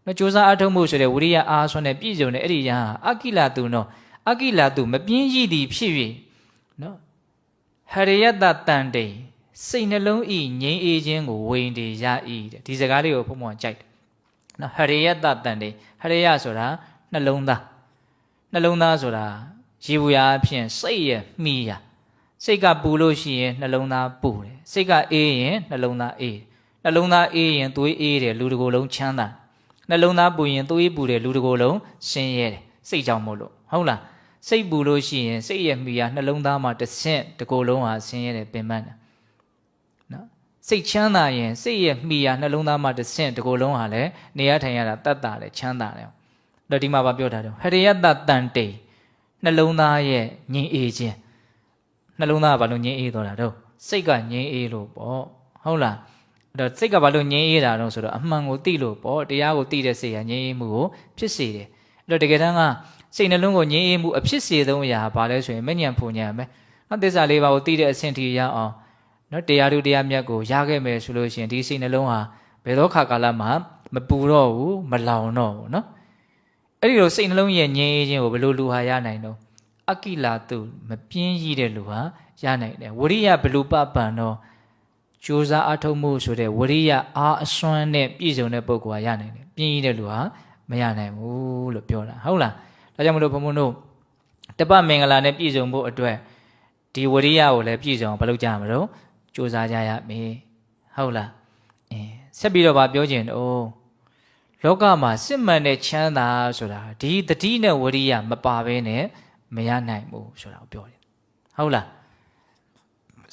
နော်ကြိုးစားအားထုတ်မှုဆိုတဲ့ဝရိယအားစွမ်းနဲ့ပြည့်စုံတဲ့အဲ့ဒီယဟန်အကိလတုနော်အကိလတုမပြင်းရည်သည်ဖြစ်၍နော်ဟရိယတတန်တေစိတ်နှလုံးဤငြိမ်းအေးခြင်းကိုဝိန်တေရ၏တဲ့ဒီစကားလေးကိုဘုံဘုံကြိုက်တယ်နော်ဟရိယတတန်တေဟရိယဆိုတာနှလုံးသားဆိုတာရေဘူးရာအဖြစ်စိတ်ရဲ့မှီရာစိတ်ကပူလို့ရှိရင်နှလုံးသားပူတယ်စိတ်ကအေးရင်နှလုံးသားအေးနှလုံးသားအေးရင်သွေးအေးတယ်လူတစ်ကိုယ်လုံးချမ်းသာနှလုံးသားပူရင်သွေးပူတယ်လူတစ်ကိုယ်လုံးဆင်းရဲတယ်စိတ်ကြောင့်မို့လို့ဟုတ်လားစိတ်ပူလို့ရှိရင်စိတ်ရဲ့မှီရာနှလုံးသားမှာတစ်ဆင့်တစ်ကိုယ်လုံးဟာဆင်းရဲတယ်ပင်ပန်းတယ်နော်စိတ်ချမ်းသာရင်စိတ်ရဲ့မှီရာနှလုံးသားမှာတစ်ဆင့်တစ်ကိုယ်လုံးဟာလည်းနေရထိုင်ရတာတတ်တာတယ်ချမ်းသာတယ်တော့ဒီမှာပြောထားတယ်ဟရိယတတန်တေနှလုံးသားရဲ့ငြိမ်အေးခြင်းနှလုံးသားကဘာလို့ငြိမ်အေးသွားတာတော့စိတ်ကငြိမ်အေးလို့ပေါ့ဟုတ်လားအဲ့တော့စိတ်ကဘာလို့ငြိမ်အေးတာတော့ဆိုတော့အမှန်ကိုသိလို့ပေါ့တရားကိုသိတဲ့စိတ်ကငြိမ်အေးမှုကိုဖြစ်စေတယ်အဲ့တော့တကယ်တမ်းကစိတ်နှလုံးကိုငြိမ်အေးမှုအဖြစ်စေသုံးအရာဘာလဲဆိုရင်မဉဏ်ဖုန်ဉဏ်ပဲနော်သစ္စာလေးပါးကိုသိတဲ့အဆင့်ထိရအောင်နော်တရားတို့တရားမြတ်ကိုရခဲ့မယ်ဆိုလို့ရှိရင်ဒီစိတ်နှလုံးဟာဘယ်တော့ခါကာလမှာမပူတော့ဘူးမလောင်တော့ဘူးနော်အဲ့ဒီလိုစိတ်နှလုံးရဲ့ငြိမ်အေးခြင်းကိုဘယ်လိုလူဟာရနိုင်တော့အကိလာတုမပြင်းရည်တဲ့လူဟာရနိုင်တယ်ဝရိယဘလူပပံတော့ကြိုးစားအထုတ်မှုဆိုတဲ့ဝရိယအားအစွမ်းနဲ့ပြည့်စုံတဲ့ပုဂ္ဂိုလ်ဟာရနိုင်တယ်ပြင်းရည်တဲ့လူဟာမရနိုင်ဘူးလို့ပြောတာဟုတ်လားဒါကြောင့်မလို့ဘုံဘုံတို့တပမင်္ဂလာနဲ့ပြည့်စုံဖို့အတွက်ဒီဝရိယကိုလည်းပြည့်စုံအောင်မလုပ်ကြမလို့ကြိုးစားကြရမယ်ဟုတ်လားဆက်ပြီးတော့ဗာပြောချင်တော့လောကမှာစစ်မှန်တဲ့ချမ်းသာဆိုတာဒီတတိနဲ့ဝရိယမပါဘဲနဲ့မရနိုင်ဘူးဆိုတာကိုပြောတယ်ဟုတ်လား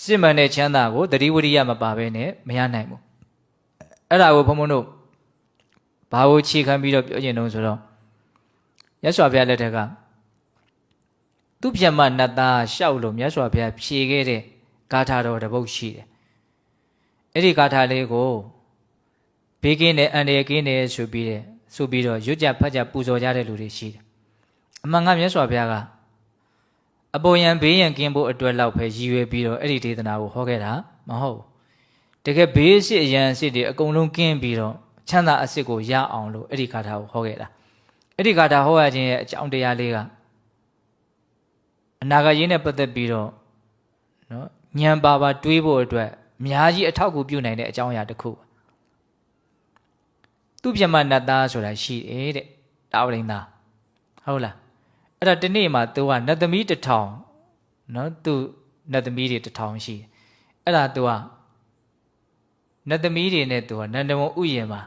စစ်မှန်တဲ့ချမ်းသာကိုတတိဝရိယမပါဘဲနဲ့မရနိုင်ဘူးအဲ့ဒါကိုဘုံဘုံတို့ဘာကိုခြေခံပြီးတော့ပြောချင်တော့ဆိုတော့မြတ်စွာဘုရားလက်ထက်ကသူပြမနတ်သားရှောက်လို့မြတ်စွာဘုရားဖြေခဲ့တဲ့ဂါထာတော်တစ်ပုဒ်ရှိတယ်အဲ့ဒီဂါထာလေးကိုဘေးကင်းတဲ့အန္တရာယ်ကင်းတယ်ဆိုပြီးတော့ရွတ်ကြဖတ်ကြပူဇော်ကြတဲ့လူတွေရှိတယ်အမှန်ကမြတ်စွာဘုရားကအပေါ်ယံဘေးရန်ကင်းဖို့အတွက်လောက်ပဲရည်ရွယ်ပြီးတော့အဲ့ဒီဒေသနာကိုဟောခဲ့တာမဟုတ်ဘူးတကယ်ဘေးစစ်အရန်စစ်တွေအကုန်လုံးကင်းပြီးတော့ချမ်းသာအစစ်ကိုရအောင်လို့အဲ့ဒီဂါထာကိုဟောခဲ့တာအဲ့ဒီဂါထာဟောရခြင်းရဲ့အကြောင်းတရားလေးကအနာဂတ်ရင်းနဲ့ပတ်သက်ပြီးတော့နော်ဉာဏ်ပါပါတွေးဖို့အတွက်အများကြီးအထောက်အကူပြုနိုင်တဲ့အကြောင်းအရာတစ်ခုသူပြမနတ်သားဆိုတာရှိတယ်တဲ့တာဝရိန်သားဟုတ်လားအဲ့ဒါဒီနေ့မှာသူကနတ်သမီး1000နော်သူနတ်သမီးတွေ1000ရှိတယ်အဲ့ဒါသူကနတ်သမီးတွေနဲ့သူကနန္ဒဝံဥယျာဉ်မှာ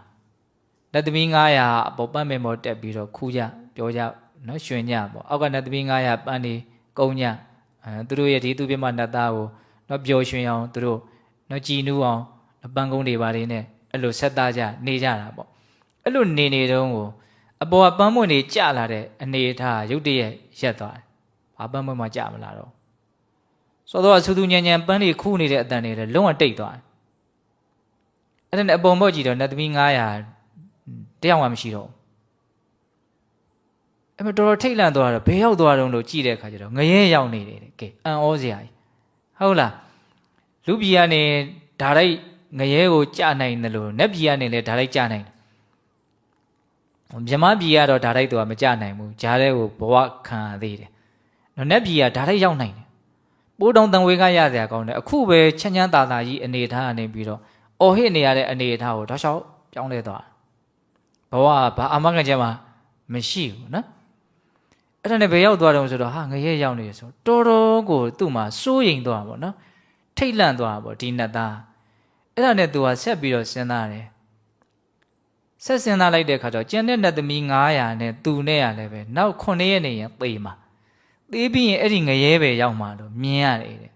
နတ်သမီး900အပေါ်ပန်းမင်မောတက်ပြီးတော့ခူးကြပြောကြနော်ရွှင်ကြပေါ့အောက်ကနတ်သမီး900ပန်းနေကုန်းကြသူတို့ရဲ့ဒီသူပြမနတ်သားကိုနော်ပျော်ရွှင်အောင်သူတို့နော်ကြည်နူးအောင်ပန်းကုန်းတွေပါနေနဲ့အဲ့လိုဆက်သားကြနေကြတာပေါ့အဲ့လိုနေတုန်းကိုအပေါ်ကပန်းမွင့်တွေကျလာတဲ့အနေအထားရုတ်တရက်ရက်သွားတယ်။ဘာပန်းမွင့်မှကျမလာတော့။ဆိုတော့ဆူသူညံညံပန်းတွေခူးနေတဲ့အတန်တွေလည်းလုံးဝတိတ်သွားတယ်။အဲ့ဒါနဲ့အပေါ်မော့ကြည့်တော့နတ်သမီး900တယောက်မှမရှိတော့ဘူး အဲ့မတော်တော်ထိတ်လန့်သွားတော့ဘယ်ရောက်သွားတော့လို့ကြည့်တဲ့အခါကျတော့ငရဲရောက်နေတယ်ကဲအံ့ဩစရာကြီးဟုတ်လားလူပြည်ကနေဓာတ်ရိုက်ငရဲကိုကြနိုင်တယ်လို့နတ်ပြည်ကနေလည်းဓာတ်ရိုက်ကြနိုင်တယ်မြမပြည်ကတော့ဓာတ်ရိုက်တော့မကြနိုင်ဘူးဂျားတဲ့ကိုဘဝခံရသေးတယ်နော်နတ်ပြည်ကဓာတ်ရိုက်ရောက်နိုင်တယ်ပိုးတောင်တန်ဝေကရစရာကောင်းတယ်အခုပဲချမ်းချမ်းသာသာကြီးအနေထားကနေပြီးတော့အော်ဟစ်နေရတဲ့အနေအထားကိုတောက်လျှောက်ပြောင်းလဲသွားဘဝဘာအာမခံချက်မှမရှိဘူးနော်အဲ့ဒါနဲ့ဘယ်ရောက်သွားတော့ဆိုတော့ဟာငရဲရောက်နေရဆိုတော်တော်ကိုသူ့မှာစိုးရိမ်သွားပါနော်ထိတ်လန့်သွားပါဒီနတ်သားအဲ့ဒါနဲ့သူကဆက်ပြီးတော့စဉ်းစားတယ်ဆက်စဉ်းစားလိုက်တဲ့အခါတော့ကျန်တဲ့နတ်သမီး900နဲ့သူနဲ့ရလည်းပဲနောက်9ရက်နေရင်သေမှာသေပြီးရင်အဲ့ဒီငရဲပဲရောက်မှာလို့မြင်ရတယ်တဲ့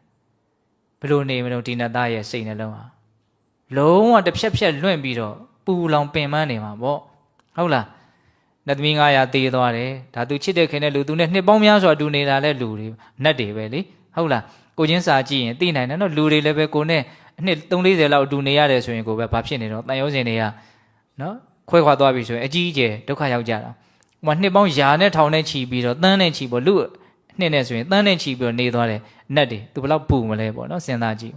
ဘယ်လိုနေမလို့ဒီနတ်သားရဲ့စိတ်နှလုံးဟာလုံးဝတစ်ဖြက်ဖြက်လွင့်ပြီးတော့ပူလောင်ပင်ပန်းနေမှာပေါ့ဟုတ်လားနတ်သမီး900သေသွားတယ်ဒါသူချစ်တဲ့ခင်တဲ့လူသူနဲ့နှစ်ပေါင်းများစွာတူနေတာလဲလူတွေနတ်တွေပဲလေဟုတ်လားကိုချင်းစာကြည့်ရင်သိနိုင်တယ်နော်လူတွေလည်းပဲကိုနဲ့အနှစ်340လောက်တူနေရတယ်ဆိုရင်ကိုပဲဘာဖြစ်နေတော့တန်ရုံးစင်တွေကနော်ခွဲခွာသွားပြီဆိုရင်အကြီးအကျယ်ဒုက္ခရောက်ကြတာဟိုမှာနှစ်ပေါင်းရာနဲ့ထောင်နဲ့ချီပြီးတော့တန်းနဲ့ချီပေါ့လူနှစ်နဲ့ဆိုရင်တန်းနဲ့ချီပြီးတော့နေသွားတယ်နတ်တွေသူဘယ်လောက်ပူမလဲပေါ့နော်စဉ်းစားကြည့်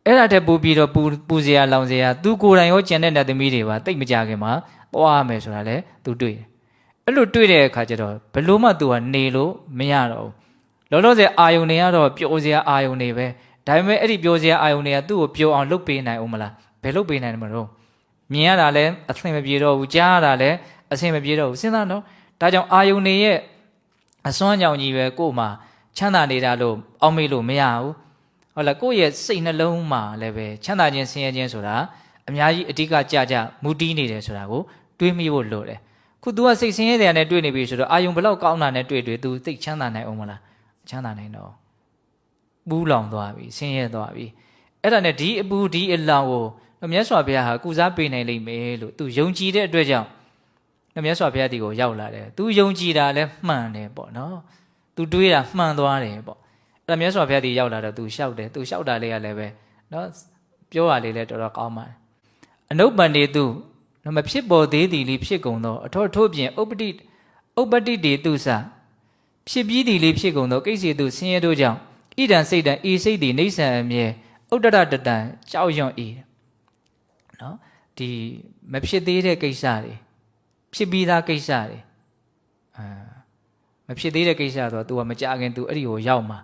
အဲ့ဒါတည်းပူပြီးတော့ပူစရာလောင်စရာသူကိုယ်တိုင်ရောကျန်တဲ့နတ်သမီးတွေပါတိတ်မကြခင်မှာသွားမယ်ဆိုတာလေသူတွေ့တယ်အဲ့လိုတွေ့တဲ့အခါကျတော့ဘယ်လို့မှသူကနေလို့မရတော့ဘူးလောလောဆယ်အာယုန်တွေကတော့ပျော်စရာအာယုန်တွေပဲဒါပေမဲ့အဲ့ဒီပျော်စရာအာယုန်တွေကသူ့ကိုပျော်အောင်လုပ်ပေးနိုင်အောင်မလားဘယ်လုပ်ပေးနိုင်မှာတော့မြင်ရတာလည်းအဆင်မပြေတော့ဘူးကြားရတာလည်းအဆင်မပြေတော့ဘူးစဉ်းစားနော်ဒါကြောင့်အာယုန်တွေရဲ့အစွမ်းကြောင့်ကြီးပဲကို့မှာချမ်းသာနေတာလို့အောက်မေ့လို့မရဘူးဟုတ်လားကိုယ့်ရဲ့စိတ်နှလုံးမှာလည်းပဲချမ်းသာခြင်းဆင်းရဲခြင်းဆိုတာအများကြီးအဓိကကြမူတည်နေတယ်ဆိုတာကိုတွေးမိဖို့လိုတယ်ခု तू ကစိတ်ဆင်းရဲတယ်နဲ့တွေ့နေပြီဆိုတော့အာယုံဘလောက်ကောင်းတာနဲ့တွေ့ तू သိချမ်းသာနိုင်အောင်မလားချမ်းသာနိုင်တော့ပူးလောင်သွားပြီဆင်းရဲသွားပြီအဲ့ဒါနဲ့ဒီအပူဒီအလောင်ကိုမြတ်စွာဘုရားဟာကုစားပေးနိုင်လိမ့်မယ်လို့ तू ယုံကြည်တဲ့အတွက်ကြောင့်မြတ်စွာဘုရားဒီကိုရောက်လာတယ် तू ယုံကြည်တာလည်းမှန်တယ်ပေါ့နော် तू တွေးတာမှန်သွားတယ်ပေါ့အဲ့ဒါမြတ်စွာဘုရားဒီရောက်လာတော့ तू လျှောက်တယ် तू လျှောက်တာလေးကလည်းပဲနော်ပြောရလေးလည်းတော်တော်ကောင်းပါတယ်အနုပ္ပန္နေတုမဖြစ်ပေါ်သေးသည်လေးဖြစ်ကုန်သောအထောထို့ပြင်ဥပ္ပတ္တိတေတုစဖြစ်ပြီးသည်လေးဖြစ်ကုန်သောကိစ္စေတုဆင်းရဲတို့ကြောင့်ဣဒံစိတ်တံဤစိတ်သည်နေဆံအမြဲဥဒ္ဒရတတံကြောက်ရွံ့၏နော်ဒီမဖြစ်သေးတဲ့ကိစ္စတွေဖြစ်ပြီးသားကိစ္စတွေမဖြစ်သေးတဲ့ကိစ္စဆိုတော့ तू ကမကြခင် तू အဲ့ဒီကိုရောက်မှာ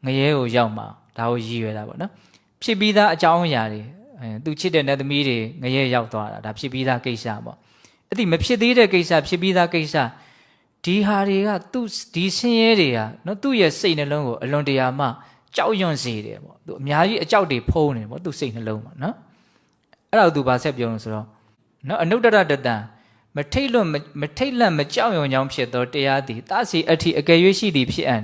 ငရဲကိုရောက်မှာဒါကိုရည်ရွယ်တာပေါ့နော်ဖြစ်ပြီးသားအကြောင်းအရာတွေသူချစ်တဲ့နတ်သမီးတွေငရဲရောက်သွားတာဒါဖြစ်ပြီးသားကိစ္စပေါ့အဲ့ဒီမဖြစ်သေးတဲ့ကိစ္စဖြစ်ပြီးသားကိစ္စဒီဟာတွေကသူဒီဆင်းရဲတွေကနော်သူ့ရဲ့စိတ်နှလုံးကိုအလွန်တရာမှကြောက်ရွံ့စေတယ်ပေါ့သူအများကြီးအကြောက်တွေဖုံးနေပေါ့သူစိတ်နှလုံးပေါ့နော်အဲ့ဒါကိုသူဗာဆက်ပြောလို့ဆိုတော့နော်အနုတ္တရတတံမထိတ်လန့်မကြောက်ရွံ့ကြောင်းဖြစ်သောတရားသည်သစီအထိအကယ်၍ရှိသည်ဖြစ်အံ့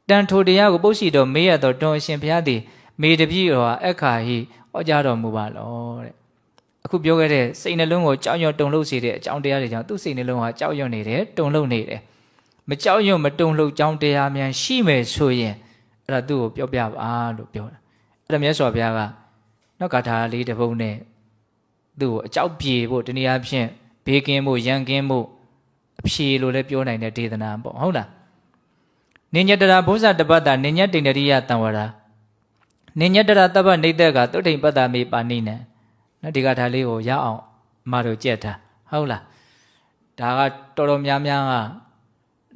တန်ထိုတရားကိုပုတ်စီတော်မေးရသောတွန်အရှင်ဘုရားသည်မေတ္တပြည့်တော်အခါဟိဟောကြားတော်မူပါလောတဲ့အခုပြောခဲ့တဲ့စိတ်နှလုံးကိုကြောက်ရွံ့တုန်လှုပ်စေတဲ့အကြောင်းတရားတွေကြောင့်သူ့စိတ်နှလုံးဟာကြောက်ရွံ့နေတယ်တုန်လှုပ်နေတယ်မကြောက်ရွံ့မတုန်လှုပ်ကြောင်းတရားများရှိမယ်ဆိုရင်အဲ့ဒါသူ့ကိုပြောပြပါလို့ပြောတာအဲ့ဒါမြတ်စွာဘုရားကနောက်ဂါထာလေးတစ်ပုဒ်နဲ့သူ့ကိုအကြောက်ပြေဖို့တနည်းအားဖြင့်ဘေးကင်းဖို့ရန်ကင်းဖို့အဖြေလို့လည်းပြောနိုင်တဲ့ဒေသနာပေါ့ဟုတ်လားနိညတရာဘုဇတပတ္တနိညတိန္ဒရိယတံဝရာနိညတရတပ္ပနေတ္တကသုဋ္ဌိပတ္တမေပါဏိနံနော်ဒီကထာလေးကိုရအောင်အမတို့ကြက်ထားဟုတ်လားဒါကတော်တော်များများက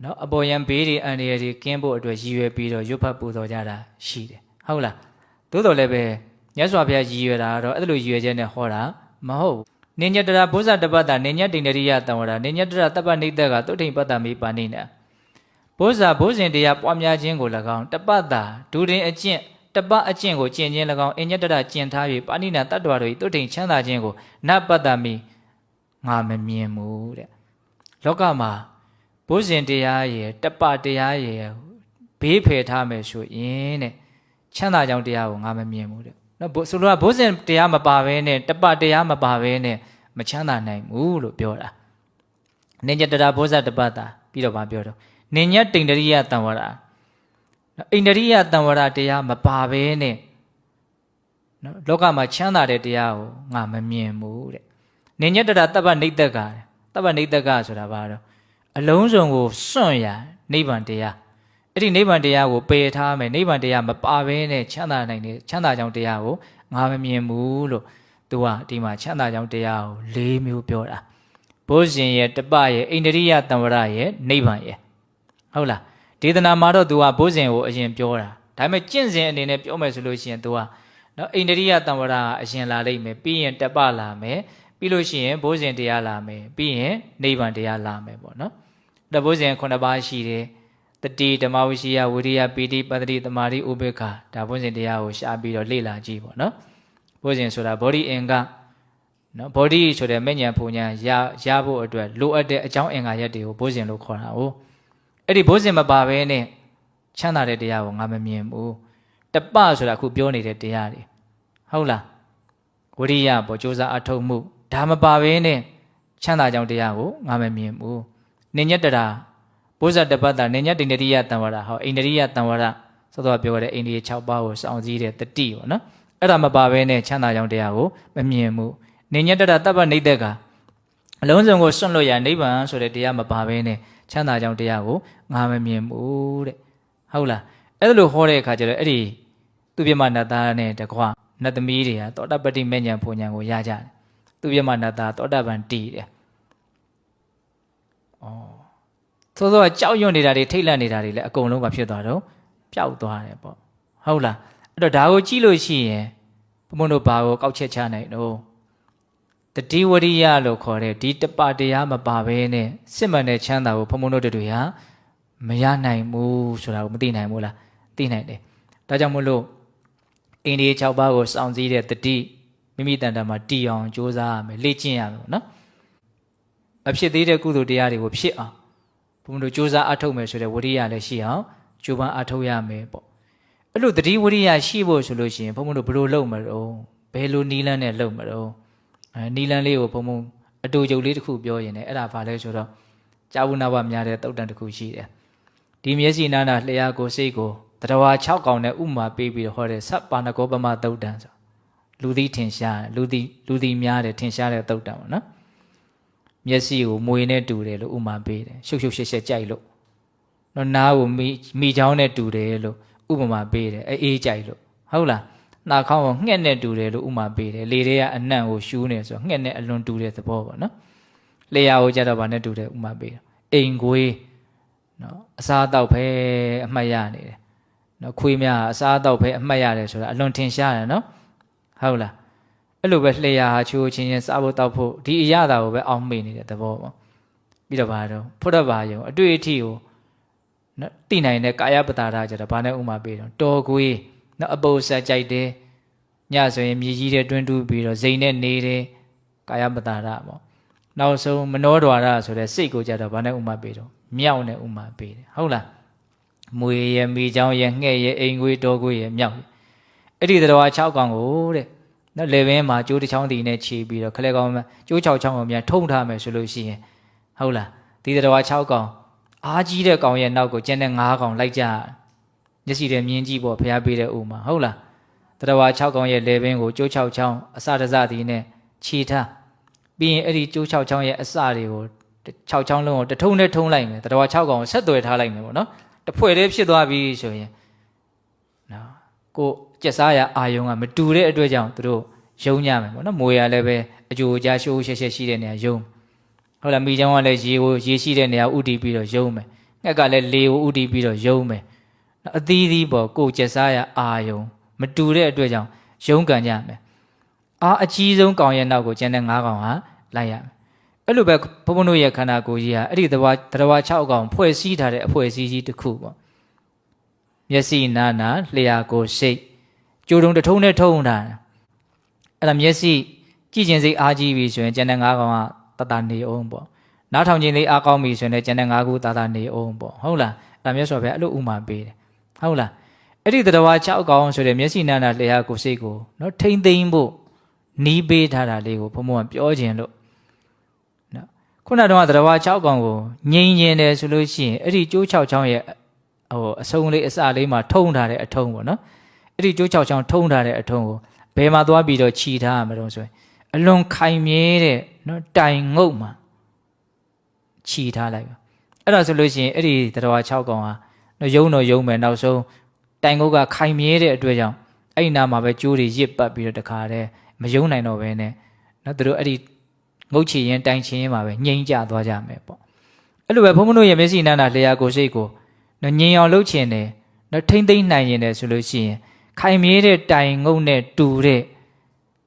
နော်အပေါ်ယံဘေးတွေအန္တရာယ်တွေကင်းဖို့အတွက်ရည်ရွယ်ပြီးတော့ရွတ်ဖတ်ပူဇော်ကြတာရှိတယ်ဟုတ်လားသို့တော်လည်းပဲမြတ်စွာဘုရားရည်ရွယ်တာကတော့အဲ့လိုရည်ရွယ်ချက်နဲ့ဟောတာမဟုတ်ဘူးနိညတရဘုဇတပ္ပတနိညတိန္ဒရိယတံဝရနိညတရတပ္ပနေတ္တကသုဋ္ဌိပတ္တမေပါဏိနံဘုဇဇင်တရားပွားများခြင်းကို၎င်းတပ္ပတာဒုရင်အကျင့်တပအကျင့်ကိုကျင့်ခြင်း၎င်းအညတရကျင့်ထား၍ပါဏိနာတတ္တဝါတို့၏တုဋ္ဌိချမ်းသာခြင်းကိုနပတ္တမိငါမမြင်ဘူးတဲ့လောကမှာဘုဇင်တရားရဲ့တပတရားရဲ့ဘေးဖယ်ထားမယ်ဆိုရင်တဲ့ချမ်းသာကြောင်းတရားကိုငါမမြင်ဘူးတဲ့နော်ဆိုတော့ဘုဇင်တရားမပါဘဲနဲ့တပတရားမပါဘဲနဲ့မချမ်းသာနိုင်ဘူးလို့ပြောတာနိညတရာဘုဇတပတ္တာပြီးတော့ဗာပြောတော့နိညတိန္ဒရိယတံဝရအိန္ဒရိယတံဝရတရားမပါဘဲနဲ့နော်လောကမှာချမ်းသာတဲ့တရားကိုငါမမြင်ဘူးတဲ့နိညတရတပ္ပနိတ္တကတပ္ပနိတ္တကဆိုတာဘာတော့ အလုံးစုံကိုစွန့်ရနိဗ္ဗာန်တရားအဲ့ဒီနိဗ္ဗာန်တရားကိုပယ်ထားမယ်နိဗ္ဗာန်တရားမပါဘဲနဲ့ချမ်းသာနိုင်တယ်ချမ်းသာကြောင်းတရားကိုငါမမြင်ဘူးလို့သူကဒီမှာချမ်းသာကြောင်းတရားကို၄မျိုးပြောတာဘုဇင်ရဲ့တပရဲ့အိန္ဒြိယတံဝရရဲ့နိဗ္ဗာန်ရဲ့ဟုတ်လားဒေသနာမှာတော့သူကဘုဇင်ကိုအရင်ပြောတာဒါပေမဲ့ကျင့်စဉ်အနေနဲ့ပြောမယ်ဆိုလို့ရှိရင်သူကနော်အိန္ဒြိယတံဝရအရင်လာလိမ့်မယ်ပြီးရင်တပလာမယ်ပြီးလို့ရှိရင်ဘုဇင်တရားလာမယ်ပြီးရင်နိဗ္ဗာန်တရားလာမယ်ပေါ့နော်ဒါဘုဇင်9ပါးရှိတယ်တတိဓမ္မဝိရှိယဝိရိယပီတိပတ္တိသမာဓိဥပေက္ခဒါဘုဇင်တရားကိုရှားပြီးတော့လေ့လာကြည့်ပေါ့နော်ဘုဇင်ဆိုတာဘောဓိအင်္ဂနော်ဘောဓိဆိုတဲ့မဲ့ညာဖုန်ညာရဖို့အတွက်လိုအပ်တဲ့အကြောင်းအင်္ဂါရက်တွေကိုဘုဇင်လို့ခေါ်တာ哦အဲ့ဒီဘုဇင်မပါဘဲနဲ့ချမ်းသာတဲ့တရားကိုငါမမြင်ဘူးတပဆိုတာအခုပြောနေတဲ့တရားတွေဟုတ်လားဝိရိယပေါ်ကြိုးစားအထောက်မှုဒါမပါဘဲနဲ့ချမ်းသာကြောင်းတရားကိုငါမမြင်ဘူးနိညတရာဘုဇတပတ္တနိညတိန္ဒရိယတံဝရဟောအိန္ဒရိယတံဝရစောစောပြောတဲ့အိန္ဒိယ6ပါးကိုစောင့်စည်းတဲ့တတိပေါ့နော်အဲ့ဒါမပါဘဲနဲ့ချမ်းသာကြောင်းတရားကိုမမြင်ဘူးနိညတရာတပ္ပနိတ္တကအလုံးစုံကိုစွန့်လွတ်ရနိဗ္ဗာန်ဆိုတဲ့တရားမပါဘဲနဲ့ချမ်းသာကြောင်းတရားကိုငါမမြင်ဘူးတဲ့ဟုတ်လားအဲ့လိုဟောတဲ့အခါကျတော့အဲ့ဒီသူပြမနတ်သားနဲ့တကွနတ်သမီးတွေကသောတပတ္တိမဲ့ညာဖွဉ္ဉဏ်ကိုရကြတယ်သူပြမနတ်သားသောတပန်တည်တယ်ဩသောကြောက်ရွံ့နေတာတွေထိတ်လန့်နေတာတွေလည်းအကုန်လုံးမဖြစ်သွားတော့ပျောက်သွားတယ်ပေါ့ဟုတ်လားအဲ့တော့ဒါကိုကြည့်လို့ရှိရင်ဘုံဘုံတို့ဘာကိုကောက်ချက်ချနိုင်တော့တတိဝရိယလို့ခေါ်တဲ့ဒီတပတရားမပါဘဲနဲ့စစ်မှန်တဲ့ချမ်းသာကိုဘုံဘုံတို့တွေဟာမရနိုင်ဘူးဆိုတာကိုမသိနိုင်ဘူးလားသိနိုင်တယ်ဒါကြောင့်မို့လို့အိန္ဒိယ6ပါးကိုစောင့်စည်းတဲ့တတိမိမိတန်တာမှာတည်အောင်ကြိုးစားရမယ်လေ့ကျင့်ရမယ်ပေါ့နော်မဖြစ်သေးတဲ့ကုသိုလ်တရားတွေကိုဖြစ်အောင်ဘုံတို့ကြိုးစားအထောက်မယ်ဆိုတဲ့ဝရိယလည်းရှိအောင်ကြိုးပမ်းအထောက်ရမယ်ပေါ့အဲ့လိုတတိဝရိယရှိဖို့ဆိုလို့ရှိရင်ဘုံတို့ဘယ်လိုလုပ်မလို့ဘယ်လိုနီးလန်းနဲ့လုပ်မလို့နီးလန်းလေးကိုဘုံအတူကြုံလေးတစ်ခုပြောရင်လည်းအဲ့ဒါဘာလဲဆိုတော့ကြာဝနာဘများတဲ့တုတ်တန်တစ်ခုရှိတယ်ဒီမျက်စိနာနာလျှာကိုစိတ်ကိုတရဝါ6កောင်နဲ့ဥမာပေးပြီးတော့ဟောတဲ့သဗ္ဗာနကောပမတုတ်တန်ဆိုလူသည်ထင်ရှားလူသည်များတယ်ထင်ရှားတဲ့တုတ်တန်ပေါ့နော်မျက်စိကိုမွေနဲ့တူတယ်လို့ဥမာပေးတယ်ရှုပ်ရှုပ်ရှက်ရှက်ကြိုက်လို့နော်နားကိုမိချောင်းနဲ့တူတယ်လို့ဥပမာပေးတယ်အေးကြိုက်လို့ဟုတ်လားနှာခေါင်းကိုငှက်နဲ့တူတယ်လို့ဥမာပေးတယ်လေတွေကအနံ့ကိုရှူးနေဆိုငှက်နဲ့အလွန်တူတဲ့သဘောပေါ့နော်လျှာကိုကြတော့ဗာနဲ့တူတယ်ဥမာပေးတယ်အိမ်ခွေးနော်အစားအသောက်ပဲအမှတ်ရနေတယ်နော်ခွေးများအစားအသောက်ပဲအမှတ်ရတယ်ဆိုတာအလွန်ထင်ရှားတယ်နော်ဟုတ်လားအဲ့လိုပဲလျှာဟာချိုးချင်းချင်းစားဖို့တောက်ဖို့ဒီအရာတာကိုပဲအောင်းမေ့နေတဲ့သဘောပေါ့ပြီးတော့ဗာတော့ဖုဒ္ဓဘာယုံအတွေ့အထိကိုနော်သိနိုင်တဲ့ကာယပတာရကြတော့ဗာနဲ့ဥမာပေးတော့တော်ခွေးနော်အပုပ်ဆက်ကြိုက်တယ်ညဆိုရင်မြေကြီးတဲ့တွင်းတူးပြီးတော့ဇိမ်နဲ့နေတယ်ကာယပတာရပေါ့နောက်ဆုံးမနောဒွါရဆိုတဲ့စိတ်ကိုကြတော့ဗာနဲ့ဥမာပေးတော့မြောက်နဲ့ဥမာပေးတယ်ဟုတ်လားမွေရမိချောင်းရငှဲ့ရအိမ်ခွေးတော်ခွေးရမြောက်အဲ့ဒီတော်6កောင်ကိုတဲ့နော်လေဘင်းမှာကျိုးတစ်ချောင်းတီနဲ့ခြေပြီးတော့ခလဲကောင်းကျိုး6ချောင်းကိုမြန်ထုံထားမယ်ဆိုလို့ရှိရင်ဟုတ်လားဒီတော်6កောင်အားကြီးတဲ့ကောင်ရဲ့နောက်ကိုကျန်တဲ့9កောင်လိုက်ကြမျက်စိနဲ့မြင်ကြည့်ပေါ့ဖျားပေးတဲ့ဥမှာဟုတ်လားတော်6កောင်ရဲ့လေဘင်းကိုကျိုး6ချောင်းအစတစတီနဲ့ခြေထားပြီးရင်အဲ့ဒီကျိုး6ချောင်းရဲ့အစတွေကို6ချောင်းလုံးကိုတထုံနဲ့ထုံလိုက်မယ်တော်6កောင်ကိုဆက်သွယ်ထားလိုက်မယ်ပေါ့နော်တဖွဲ့လေးဖြစ်သွားပြီဆိုရင်နော်ကိုကျက်စားရအာယုံကမတူတဲ့အတွက်ကြောင့်သူတို့ယုံညမယ်ပေါ့နော်မွေရလည်းပဲအကျိုးအကျရှိုးရှက်ရှက်ရှိတဲ့နေရာယုံဟုတ်လားမိချောင်းကလည်းရေကိုရေရှိတဲ့နေရာဥတီပြီးတော့ယုံမယ်ငှက်ကလည်းလေကိုဥတီပြီးတော့ယုံမယ်အသီးသီးပေါ့ကိုကျက်စားရအာယုံမတူတဲ့အတွက်ကြောင့်ယုံကန်ကြမယ်အကြီးဆုံးကောင်ရဲ့နောက်ကိုကျန်တဲ့9ကောင်ဟာလိုက်ရမယ်အဲ့လိုပဲဘုံဘုံတို့ရဲ့ခန္ဓာကိုယ်ကြီးဟာအဲ့ဒီတဘာ6ကောင်ဖွဲ့စည်းထားတဲ့အဖွဲ့အစည်းကြီးတစ်ခုပေါ့မျက်စိနာနာလျှာကိုစိတ်ကြိုးတုံတထုံးနဲ့ထုံးထားအဲ့ဒါမျက်စိကြည့်ခြင်းစိတ်အားကြီးပြီဆိုရင်ကျန်တဲ့9ကောင်ကတတနေအောင်ပေါ့နားထောင်ခြင်းလေးအားကောင်းပြီဆိုရင်လည်းကျန်တဲ့9ခုတတနေအောင်ပေါ့ဟုတ်လားအဲ့ဒါမျက်စောပဲအဲ့လိုဥမာပေးတယ်ဟုတ်လားအဲ့ဒီတဘာ6ကောင်ဆိုတဲ့မျက်စိနာနာလျှာကိုစိတ်ကိုနော်ထိမ့်သိမ့်ဖို့နီးပေးထားတာလေးကိုဘုံဘုံကပြောခြင်းလို့ခုနကတော့တရဝါ6កောင်ကိုငိမ့်ကျင်တယ်ဆိုလို့ရှိရင်အဲ့ဒီကျိုး6ချောင်းရဲ့အစုံလေးအစလေးမှာထုံထားတဲ့အထုံးပေါ့နော်အဲ့ဒီကျိုး6ချောင်းထုံထားတဲ့အထုံးကိုဘယ်မှာသွားပြီးတော့ခြီထားရမလို့ဆိုရင်အလွန်ခိုင်မြဲတဲ့နော်တိုင်ငုတ်မှာခြီထားလိုက်ပါ အဲ့ဒါဆိုလို့ရှိရင်အဲ့ဒီတရား6ကောင်ဟာနော်ယုံတော့ယုံမယ်နောက်ဆုံးတိုင်ကုတ်ကခိုင်မြဲတဲ့အတွက်ကြောင့်အဲ့ဒီနာမှာပဲကျိုးတွေရစ်ပတ်ပြီးတော့တခါတည်းမယုံနိုင်တော့ဘဲနဲ့နော်သူတို့အဲ့ဒီငုတ်ချီရင်တိုင်ချင်ရင်မှာပဲငြိမ်းကြသွားကြမယ်ပေါ့အဲ့လိုပဲဘုန်းဘုန်းတို့ရဲ့မျက်စိနာနာလျှာကိုယ်စိတ်ကိုနော်ငြိမ်အောင်လုပ်ချင်တယ်နော်ထိမ့်သိမ့်နိုင်ရင်တယ်ဆိုလို့ရှိရင်ခိုင်မြဲတဲ့တိုင်ငုတ်နဲ့တူတဲ့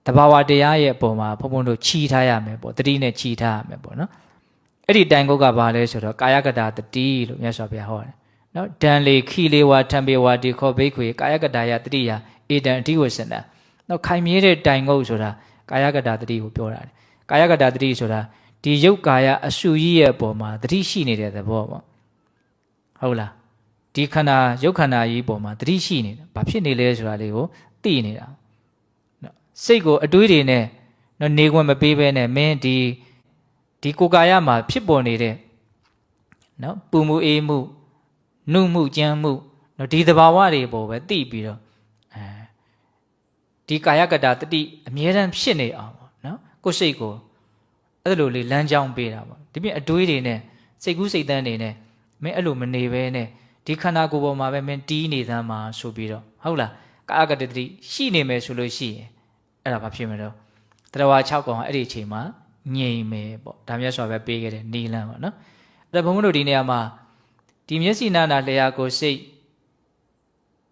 တဘာဝတရားရဲ့အပေါ်မှာဘုန်းဘုန်းတို့ခြီးထားရမယ်ပေါ့တတိနဲ့ခြီးထားရမယ်ပေါ့နော်အဲ့ဒီတိုင်ကုတ်ကဘာလဲဆိုတော့ကာယကတာတတိလို့မြတ်စွာဘုရားဟောတယ်နော်ဒံလေခီလေဝါထံပေဝါဒီခောဘိခွေကာယကတာယတတိယဧတံအဓိဝစနံနော်ခိုင်မြဲတဲ့တိုင်ကုတ်ဆိုတာကာယကတာတတိကိုပြောတာကာယကတာတတိဆိုတာဒီယုတ်ကာယအစုကြီးရဲ့အပေါ်မှာတတိရှိနေတဲ့သဘောပေါ့ဟုတ်လားဒီခန္ဓာယုတ်ခန္ဓာကြီးပေါ်မှာတတိရှိနေတာဘာဖြစ်နေလဲဆိုတာလေးကိုသိနေတာနော်စိတ်ကိုအတွေးတွေနဲ့နော်နေခွင့်မပေးဘဲနဲ့မင်းဒီကိုယ်ကာယမှာဖြစ်ပေါ်နေတဲ့နော်ပူမှုအေးမှုနှုမှုကြမ်းမှုနော်ဒီသဘာဝတွေပေါ်ပဲသိပြီးတော့ဒီကာယကတာတတိအမြဲတမ်းဖြစ်နေအောင်ပေါ့နော်ကိုယ်စိတ်ကိုအဲ့လိုလေးလမ်းကြောင်းပေးတာပေါ့ဒီပြင်အတွေးတွေနဲ့စိတ်ကူးစိတ်သန်းတွေနဲ့မင်းအဲ့လိုမနေဘဲနဲ့ဒီခန္ဓာကိုယ်ပေါ်မှာပဲမင်းတီးနေသမ်းမှာဆိုပြီးတော့ဟုတ်လားကာယကတတိရှိနေမယ်ဆိုလို့ရှိရင်အဲ့ဒါဘာဖြစ်မလို့တရား6ကောင်အဲ့ဒီအချိန်မှာငြိမ်မယ်ပေါ့ဒါမျက်စွာပဲပေးခဲ့တဲ့နီလန်းပေါ့နော်အဲ့ဒါဘုံဘုံတို့ဒီနေရာမှာဒီမျက်စိနာနာလျှာကိုယ်စိတ်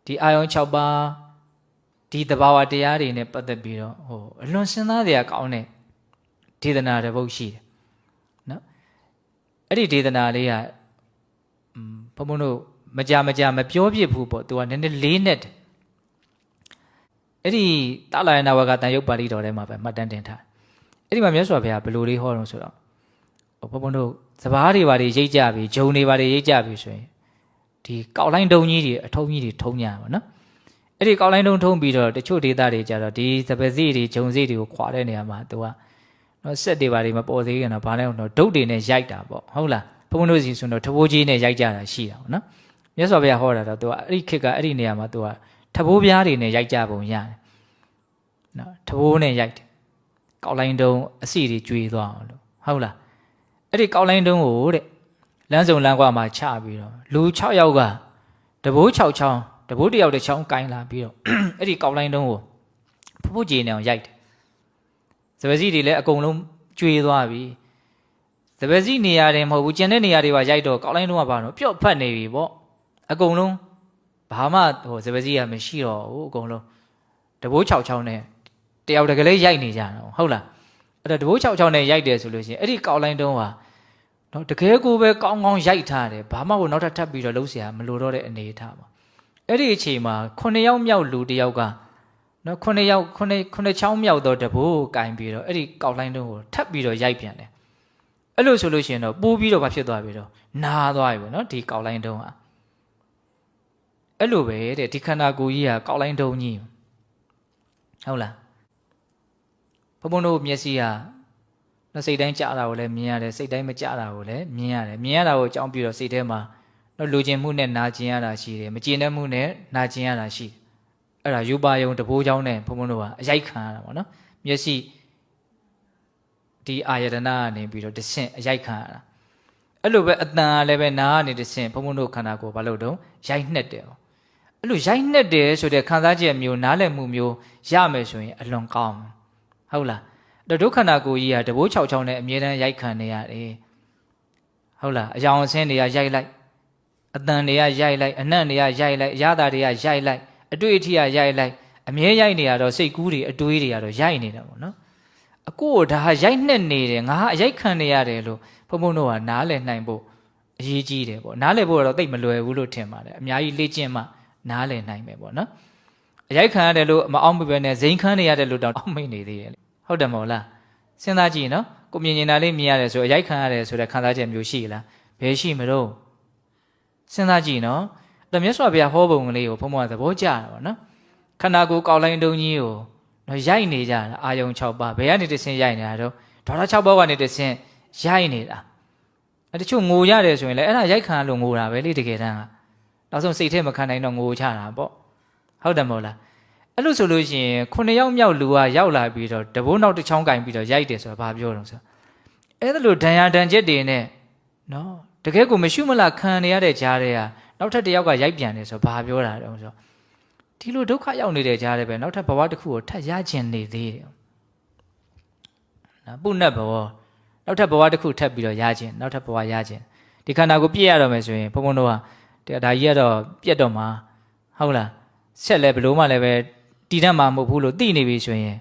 ဒီအာယုံ6ပါးဒီသဘာဝတရားတွေနဲ့ပတ်သက်ပြီးတော့အလွန်စဉ်းစားစရာကောင်းတဲ့ဒေသနာတစ်ပုဒ်ရှိတယ်နော်အဲ့ဒီဒေသနာလေးကဘုံဘုံတို့မကြမပြောပြဘူးပေါ့သူကနည်းနည်းလေးနဲ့အဲ့ဒီတလာယနာဝကတန်ရုပ်ပါဠိတော်ထဲမှာပဲမှတ်တမ်းတင်ထားအဲ့ဒီမှာမြတ်စွာဘုရားဘယ်လိုလေးဟောတော့ဆိုတော့ဘုံဘုံတို့စဘာတွေဘာတွေရိတ်ကြပြီဂျုံတွေဘာတွေရိတ်ကြပြီဆိုရင်ဒီကောက်လိုင်းတုံကြီးတွေအထုံးကြီးတွေထုံးကြပါနော်အဲ့ဒီကောက်လိုင်းတုံထုံးပြီးတော့တချို့ဒေသတွေကြတော့ဒီစပစီတွေဂျုံစီတွေကိုခွာတဲ့နေရာမှာသူကနော်ဆက်တွေဘာတွေမပေါ်သေးခင်တော့ဘာလဲတော့ဒုတ်တွေနဲ့ရိုက်တာပေါ့ဟုတ်လားဘုံဘုံတို့စီဆိုတော့ထဘိုးကြီးနဲ့ရိုက်ကြတာရှိတာပေါ့နော်မြတ်စွာဘုရားဟောတာတော့သူကအဲ့ဒီခေတ်ကအဲ့ဒီနေရာမှာသူကထဘိုးပြားတွေနဲ့ရိုက်ကြပုံရတယ်နော်ထဘိုးနဲ့ရိုက်တယ်ကောက်လိုင်းတုံးအစီတွေကျွေးသွားအောင်လို့ဟုတ်လားအဲ့ဒီကောက်လိုင်းတုံးကိုတဲ့လမ်းစုံလမ်းကွာမှာချပြီးတော့လူ6ယောက်ကတဘိုး6ချောင်းတဘိုး1ယောက်တစ်ချောင်းကိုင်းလာပြီးတော့အဲ့ဒီကောက်လိုင်းတုံးကိုဖုတ်ကြည်နေအောင်ရိုက်တယ်စပစီတွေလည်းအကုန်လုံးကျွေးသွားပြီစပစီနေရာတွေမဟုတ်ဘူးကျန်တဲ့နေရာတွေပါရိုက်တော့ကောက်လိုင်းတုံးကဘာလို့ပျော့ဖတ်နေပြီပေါ့အကုန်လုံးဘာမှစပစီကမရှိတော့ဘူးအကုန်လုံးတဘိုး6ချောင်းနဲ့တယောက်တကလေးရိုက်နေကြတာဟုတ်လားအဲ့တော့တဘိုး6ချောင်းနဲ့ရိုက်တယ်ဆိုလို့ရှိရင်အဲ့ဒီကောက်လိုင်းတုံးဟာတော့တကယ်ကိုပဲကောင်းကောင်းရိုက်ထားတယ်ဘာမှနောက်ထပ်ပြီးတော့လှုပ်เสียမလိုတော့တဲ့အနေအထားပါအဲ့ဒီအချိန်မှာ9ယောက်မြောက်လူတယောက်ကနော်9ယောက်9ချောင်းမြောက်တော့တဘိုးကင်ပြီးတော့အဲ့ဒီကောက်လိုင်းတုံးကိုထပ်ပြီးတော့ရိုက်ပြန်တယ်အဲ့လိုဆိုလို့ရှိရင်တော့ပိုးပြီးတော့ဘာဖြစ်သွားပြီတော့နာသွားပြီပေါ့နော်ဒီကောက်လိုင်းတုံးဟာအဲ့လိုပဲတဲ့ဒီခန္ဓာကိုယ်ကြီးကကောက်လိုင်းတုံးကြီးဟုတ်လားဘုံဘုံတို့မျက်စိကနော်စိတ်တိုင်းကြားတာကိုလည်းမြင်ရတယ်စိတ်တိုင်းမကြားတာကိုလည်းမြင်ရတယ်မြင်ရတာကိုအကြောင်းပြုတော့စိတ်ထဲမှာနော်လူကျင်မှုနဲ့နာကျင်ရတာရှိတယ်မကျင်တဲ့မှုနဲ့နာကျင်ရတာရှိတယ်အဲ့ဒါယူပါယုံတဘိုးเจ้าနဲ့ဘုံဘုံတို့ကအရိုက်ခံရတာပေါ့နော်မျက်စိဒီအာယတနာကနေပြီးတော့တဆင့်အရိုက်ခံရတာအဲ့လိုပဲအတန်ကလည်းပဲနာကနေတဆင့်ဘုံဘုံတို့ခန္ဓာကိုယ်ဘာလို့တော့ရိုက်နှက်တယ်အဲ့လိုရိုက်နှက်တယ်ဆိုတဲ့ခံစားချက်မျိုးနားလည်မှုမျိုးရမယ်ဆိုရင်အလွန်ကောင်းဟုတ်လားဒုက္ခနာကိုကြီးကတဘိုး6ချောင်းနဲ့အမြဲတမ်းရိုက်ခံနေရတယ်ဟုတ်လားအယောင်အဆင်းတွေကရိုက်လိုက်အတန်တွေကရိုက်လိုက်အနံ့တွေကရိုက်လိုက်အရသာတွေကရိုက်လိုက်အတွေ့အထိကရိုက်လိုက်အမြဲရိုက်နေရတော့စိတ်ကူးတွေအတွေးတွေကတော့ရိုက်နေတာပေါ့နော်အကိုကဒါရိုက်နှက်နေတယ်ငါအရိုက်ခံနေရတယ်လို့ဘုံဘုံတို့ကနားလည်နိုင်ဖို့အရေးကြီးတယ်ပေါ့နားလည်ဖို့တော့တိတ်မလွယ်ဘူးလို့ထင်ပါတယ်အများကြီးလေ့ကျင့်မှနားလည်နိုင်မယ်ပေါ့နော်အရိုက်ခံရတယ်လို့မအောင်မပဲနဲ့ဇိမ်ခန်းနေရတယ်လို့တောင်အောက်မိတ်နေသေးတယ်ဟုတ်တယ်မဟုတ်လားစဉ်းစားကြည့်နော်ကိုမြင်နေတာလေးမြင်ရတယ်ဆိုအရိုက်ခံရတယ်ဆိုတဲ့ခံစားချက်မျိုးရှိလားဘယ်ရှိမလို့စဉ်းစားကြည့်နော်အဲ့မြတ်စွာဘုရားဟောပုံကလေးကိုဘုံဘုံသဘောကျတာပေါ့နော်ခန္ဓာကိုယ်ကောက်လိုင်းတုံးကြီးကိုနော်ရိုက်နေကြတာအာယုံ6ပါးဘယ်ကနေတဆင်းရိုက်နေတာတော့ဒေါသ6ပါးကနေတဆင်းရိုက်နေတာအဲ့တချို့ငိုရတယ်ဆိုရင်လည်းအဲ့ဒါရိုက်ခံလို့ငိုတာပဲလေတကယ်တမ်းကနောက်ဆုံးစိတ်ထဲမခံနိုင်တော့ငိုချတာပေါ့ဟုတ်တယ်မဟုတ်လားအဲ့လိုဆိုလို့ရှိရင်9ယောက်မြောက်လူကရောက်လာပြီးတော့တဘိုးနောက်တစ်ချောင်းကင်ပြီးတော့ရိုက်တယ်ဆိုတာဘာပြောတော့ဆိုအဲ့ဒါလိုဒဏ်ရာဒဏ်ချက်တွေနဲ့နော် တကယ်ကိုမရှိမလားခံနေရတဲ့ကြားတွေကနောက်ထပ်တစ်ယောက်ကရိုက်ပြန်တယ်ဆိုဘာပြောတာတုံးဆိုဒီလိုဒုက္ခရောက်နေတဲ့ကြားတွေပဲနောက်ထပ်ဘဝတစ်ခုကိုထပ်ရခြင်းနေသေးတယ်နော်ပုဏ္ဏဘဝနောက်ထပ်ဘဝတစ်ခုထပ်ပြီးတော့ရခြင်းနောက်ထပ်ဘဝရခြင်းဒီခန္ဓာကိုပြည့်ရတော့မယ်ဆိုရင်ဘုံဘုံတို့ကဒါကြီးကတော့ပြတ်တော့မှာဟုတ်လားဆက်လဲဘလို့မှလည်းပဲတည်တတ်မှာမဟုတ်ဘူးလို့သိနေပြီဆိုရင်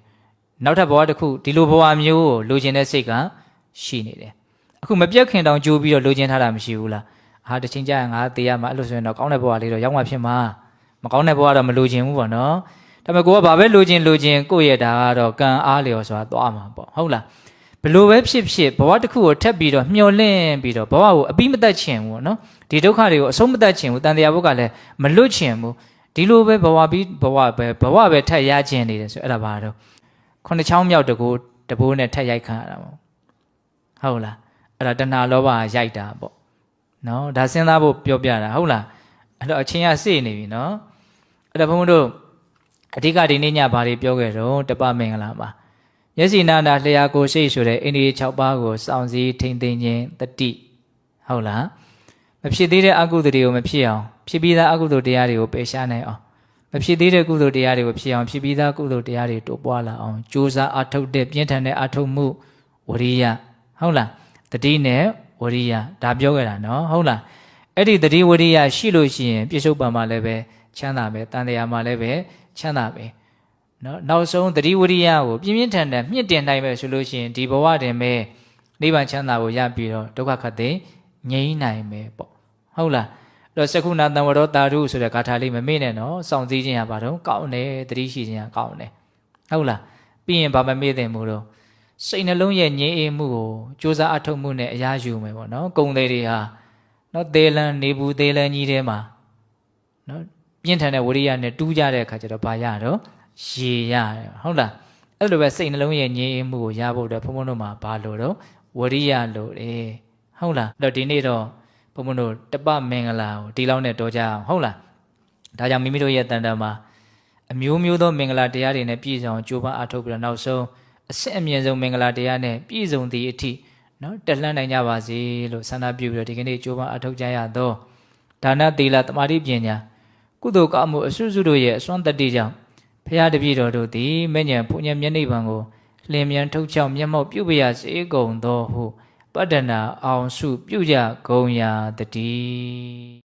နောက်ထပ်ဘဝတစ်ခုဒီလိုဘဝမျိုးကိုလိုချင်တဲ့စိတ်ကရှိနေတယ်အခုမပြတ်ခင်တောင်ကြိုးပြီးတော့လိုချင်ထားတာမရှိဘူးလားဟာတချင်းကြရင်ငါတေးရမှာအဲ့လိုဆိုရင်တော့ကောင်းတဲ့ဘဝလေးတော့ရောက်မှဖြစ်မှာမကောင်းတဲ့ဘဝတော့မလိုချင်ဘူးပေါ့နော်ဒါပေမဲ့ကိုကဘာပဲလိုချင်ကိုယ့်ရဲ့ဒါကတော့ကံအားလျော်ဆိုတာသွားမှာပေါ့ဟုတ်လားဘလို့ပဲဖြစ်ဘဝတစ်ခုကိုထပ်ပြီးတော့မျောလင့်ပြီးတော့ဘဝကိုအပြီးမတတ်ချင်ဘူးနော်ဒီဒုက္ခတွေကိုအဆုံးမတတ်ချင်ဘူးတန်တရားဘုတ်ကလည်းမလွတ်ချင်ဘူးဒီလိုပဲဘဝပဲထပ်ရခြင်းနေတယ်ဆိုအဲ့ဒါပါတော့ခုနှစ်ချောင်းမြောက်တဘိုးနဲ့ထပ်ရိုက်ခံရတာပေါ့ဟုတ်လားအဲ့ဒါတဏှာလောဘရိုက်တာပေါ့နော်ဒါစဉ်းစားဖို့ပြောပြတာဟုတ်လားအဲ့တော့အချင်းကစေ့နေပြီနော်အဲ့ဒါဘုန်းဘုန်းတို့အဓိကဒီနေ့ညဘာတွေပြောခဲ့တော့တပမင်္ဂလာပါမျက်စိနာနာလျှာကိုယ်စိတ်ဆိုတဲ့အိန္ဒိယ6ပါးကိုစောင့်စည်းထိမ့်သိမ်းခြင်းတတိဟုတ်လားမဖြစ်သေးတဲ့အကုသိုလ်တွေကိုမဖြစ်အောင်ဖြစ်ပြီးသားအကုသိုလ်တရားတွေကိုပယ်ရှားနိုင်အောင်မဖြစ်သေးတဲ့ကုသိုလ်တရားတွေကိုဖြစ်အောင်ဖြစ်ပြီးသားကုသိုလ်တရားတွေတိုးပွားလာအောင်ကြိုးစားအထောက်တဲ့ပြင်းထန်တဲ့အထောက်မှုဝရိယဟုတ်လားတတိနဲ့ဝရိယဒါပြောခဲ့တာနော်ဟုတ်လားအဲ့ဒီတတိဝရိယရှိလို့ရှိရင်ပြစ္ဆုတ်ပံမှာလည်းပဲချမ်းသာပဲတန်တရားမှာလည်းပဲချမ်းသာပဲနော်နောက်ဆုံးတတိဝရိယကိုပြင်းပြင်းထန်ထန်မြင့်တင်နိုင်ပဲဆိုလို့ရှိရင်ဒီဘဝတင်ပဲနိဗ္ဗာန်ချမ်းသာကိုရပြီးတော့ဒုက္ခခတ်သိငြိမ်းနိုင်မယ်ပေါ့ဟုတ်လားအဲ့တော့သက္ခုနာတံဝရောတာရုဆိုတဲ့ဂါထာလေးမမေ့နဲ့နော်စောင့်စည်းခြင်းကဘာတော့ကောင်းတယ်တတိရှိခြင်းကကောင်းတယ်ဟုတ်လားပြီးရင်ဘာမမေ့သင့်ဘူးတော့စိတ်နှလုံးရဲ့ငြိမ်းအေးမှုကိုစူးစမ်းအထောက်မှုနဲ့အရာယူမယ်ပေါ့နော်ကုံတွေဟာနော်သေလန်းနေဘူးသေလန်းကြီးထဲမှာနော်ပြင်းထန်တဲ့ဝရိယနဲ့တူးကြတဲ့အခါကျတော့ဘာရတော့ရေရတယ်ဟုတ်လားအဲ့လိုပဲစိတ်နှလုံးရဲ့ငြိမ်းအေးမှုကိုရဖို့အတွက်ဘုံဘုံတို့မှာဘာလို့တော့ဝရိယလို့တယ်ဟုတ်လားအဲ့တော့ဒီနေ့တော့ဘုံဘုံတို့တပမင်္ဂလာကိုဒီလောက်နဲ့တော်ကြအောင်ဟုတ်လားဒါကြောင့်မိမိတို့ရဲ့တန်တမှာအမျိုးမျိုးသောမင်္ဂလာတရားတွေနဲ့ပြည့်စုံကြိုးပမ်းအားထုတ်ပြီးတော့နောက်ဆုံးအစစ်အမြင့်ဆုံးမင်္ဂလာတရားနဲ့ပြည့်စုံသည့်အထိနော်တက်လှမ်းနိုင်ကြပါစေလို့ဆန္ဒပြုပြီးတော့ဒီကနေ့ကြိုးပမ်းအားထုတ်ကြရသောဒါနသီလသမာဓိပညာကုသိုလ်ကောင်းမှုအစွတ်စွတ်တို့ရဲ့အစွမ်းတတ္တိကြောင့်ဖရာတပည့်တော်တို့သည်မဲ့ညာဘုညံမျက်နှိပ်ပံကိုလင်းမြန်ထုတ်ချောက်မျက်မှောက်ပြုပရစေကုန်သောဟုပတ္တနာအောင်စုပြုကြကုန်ရာတည်း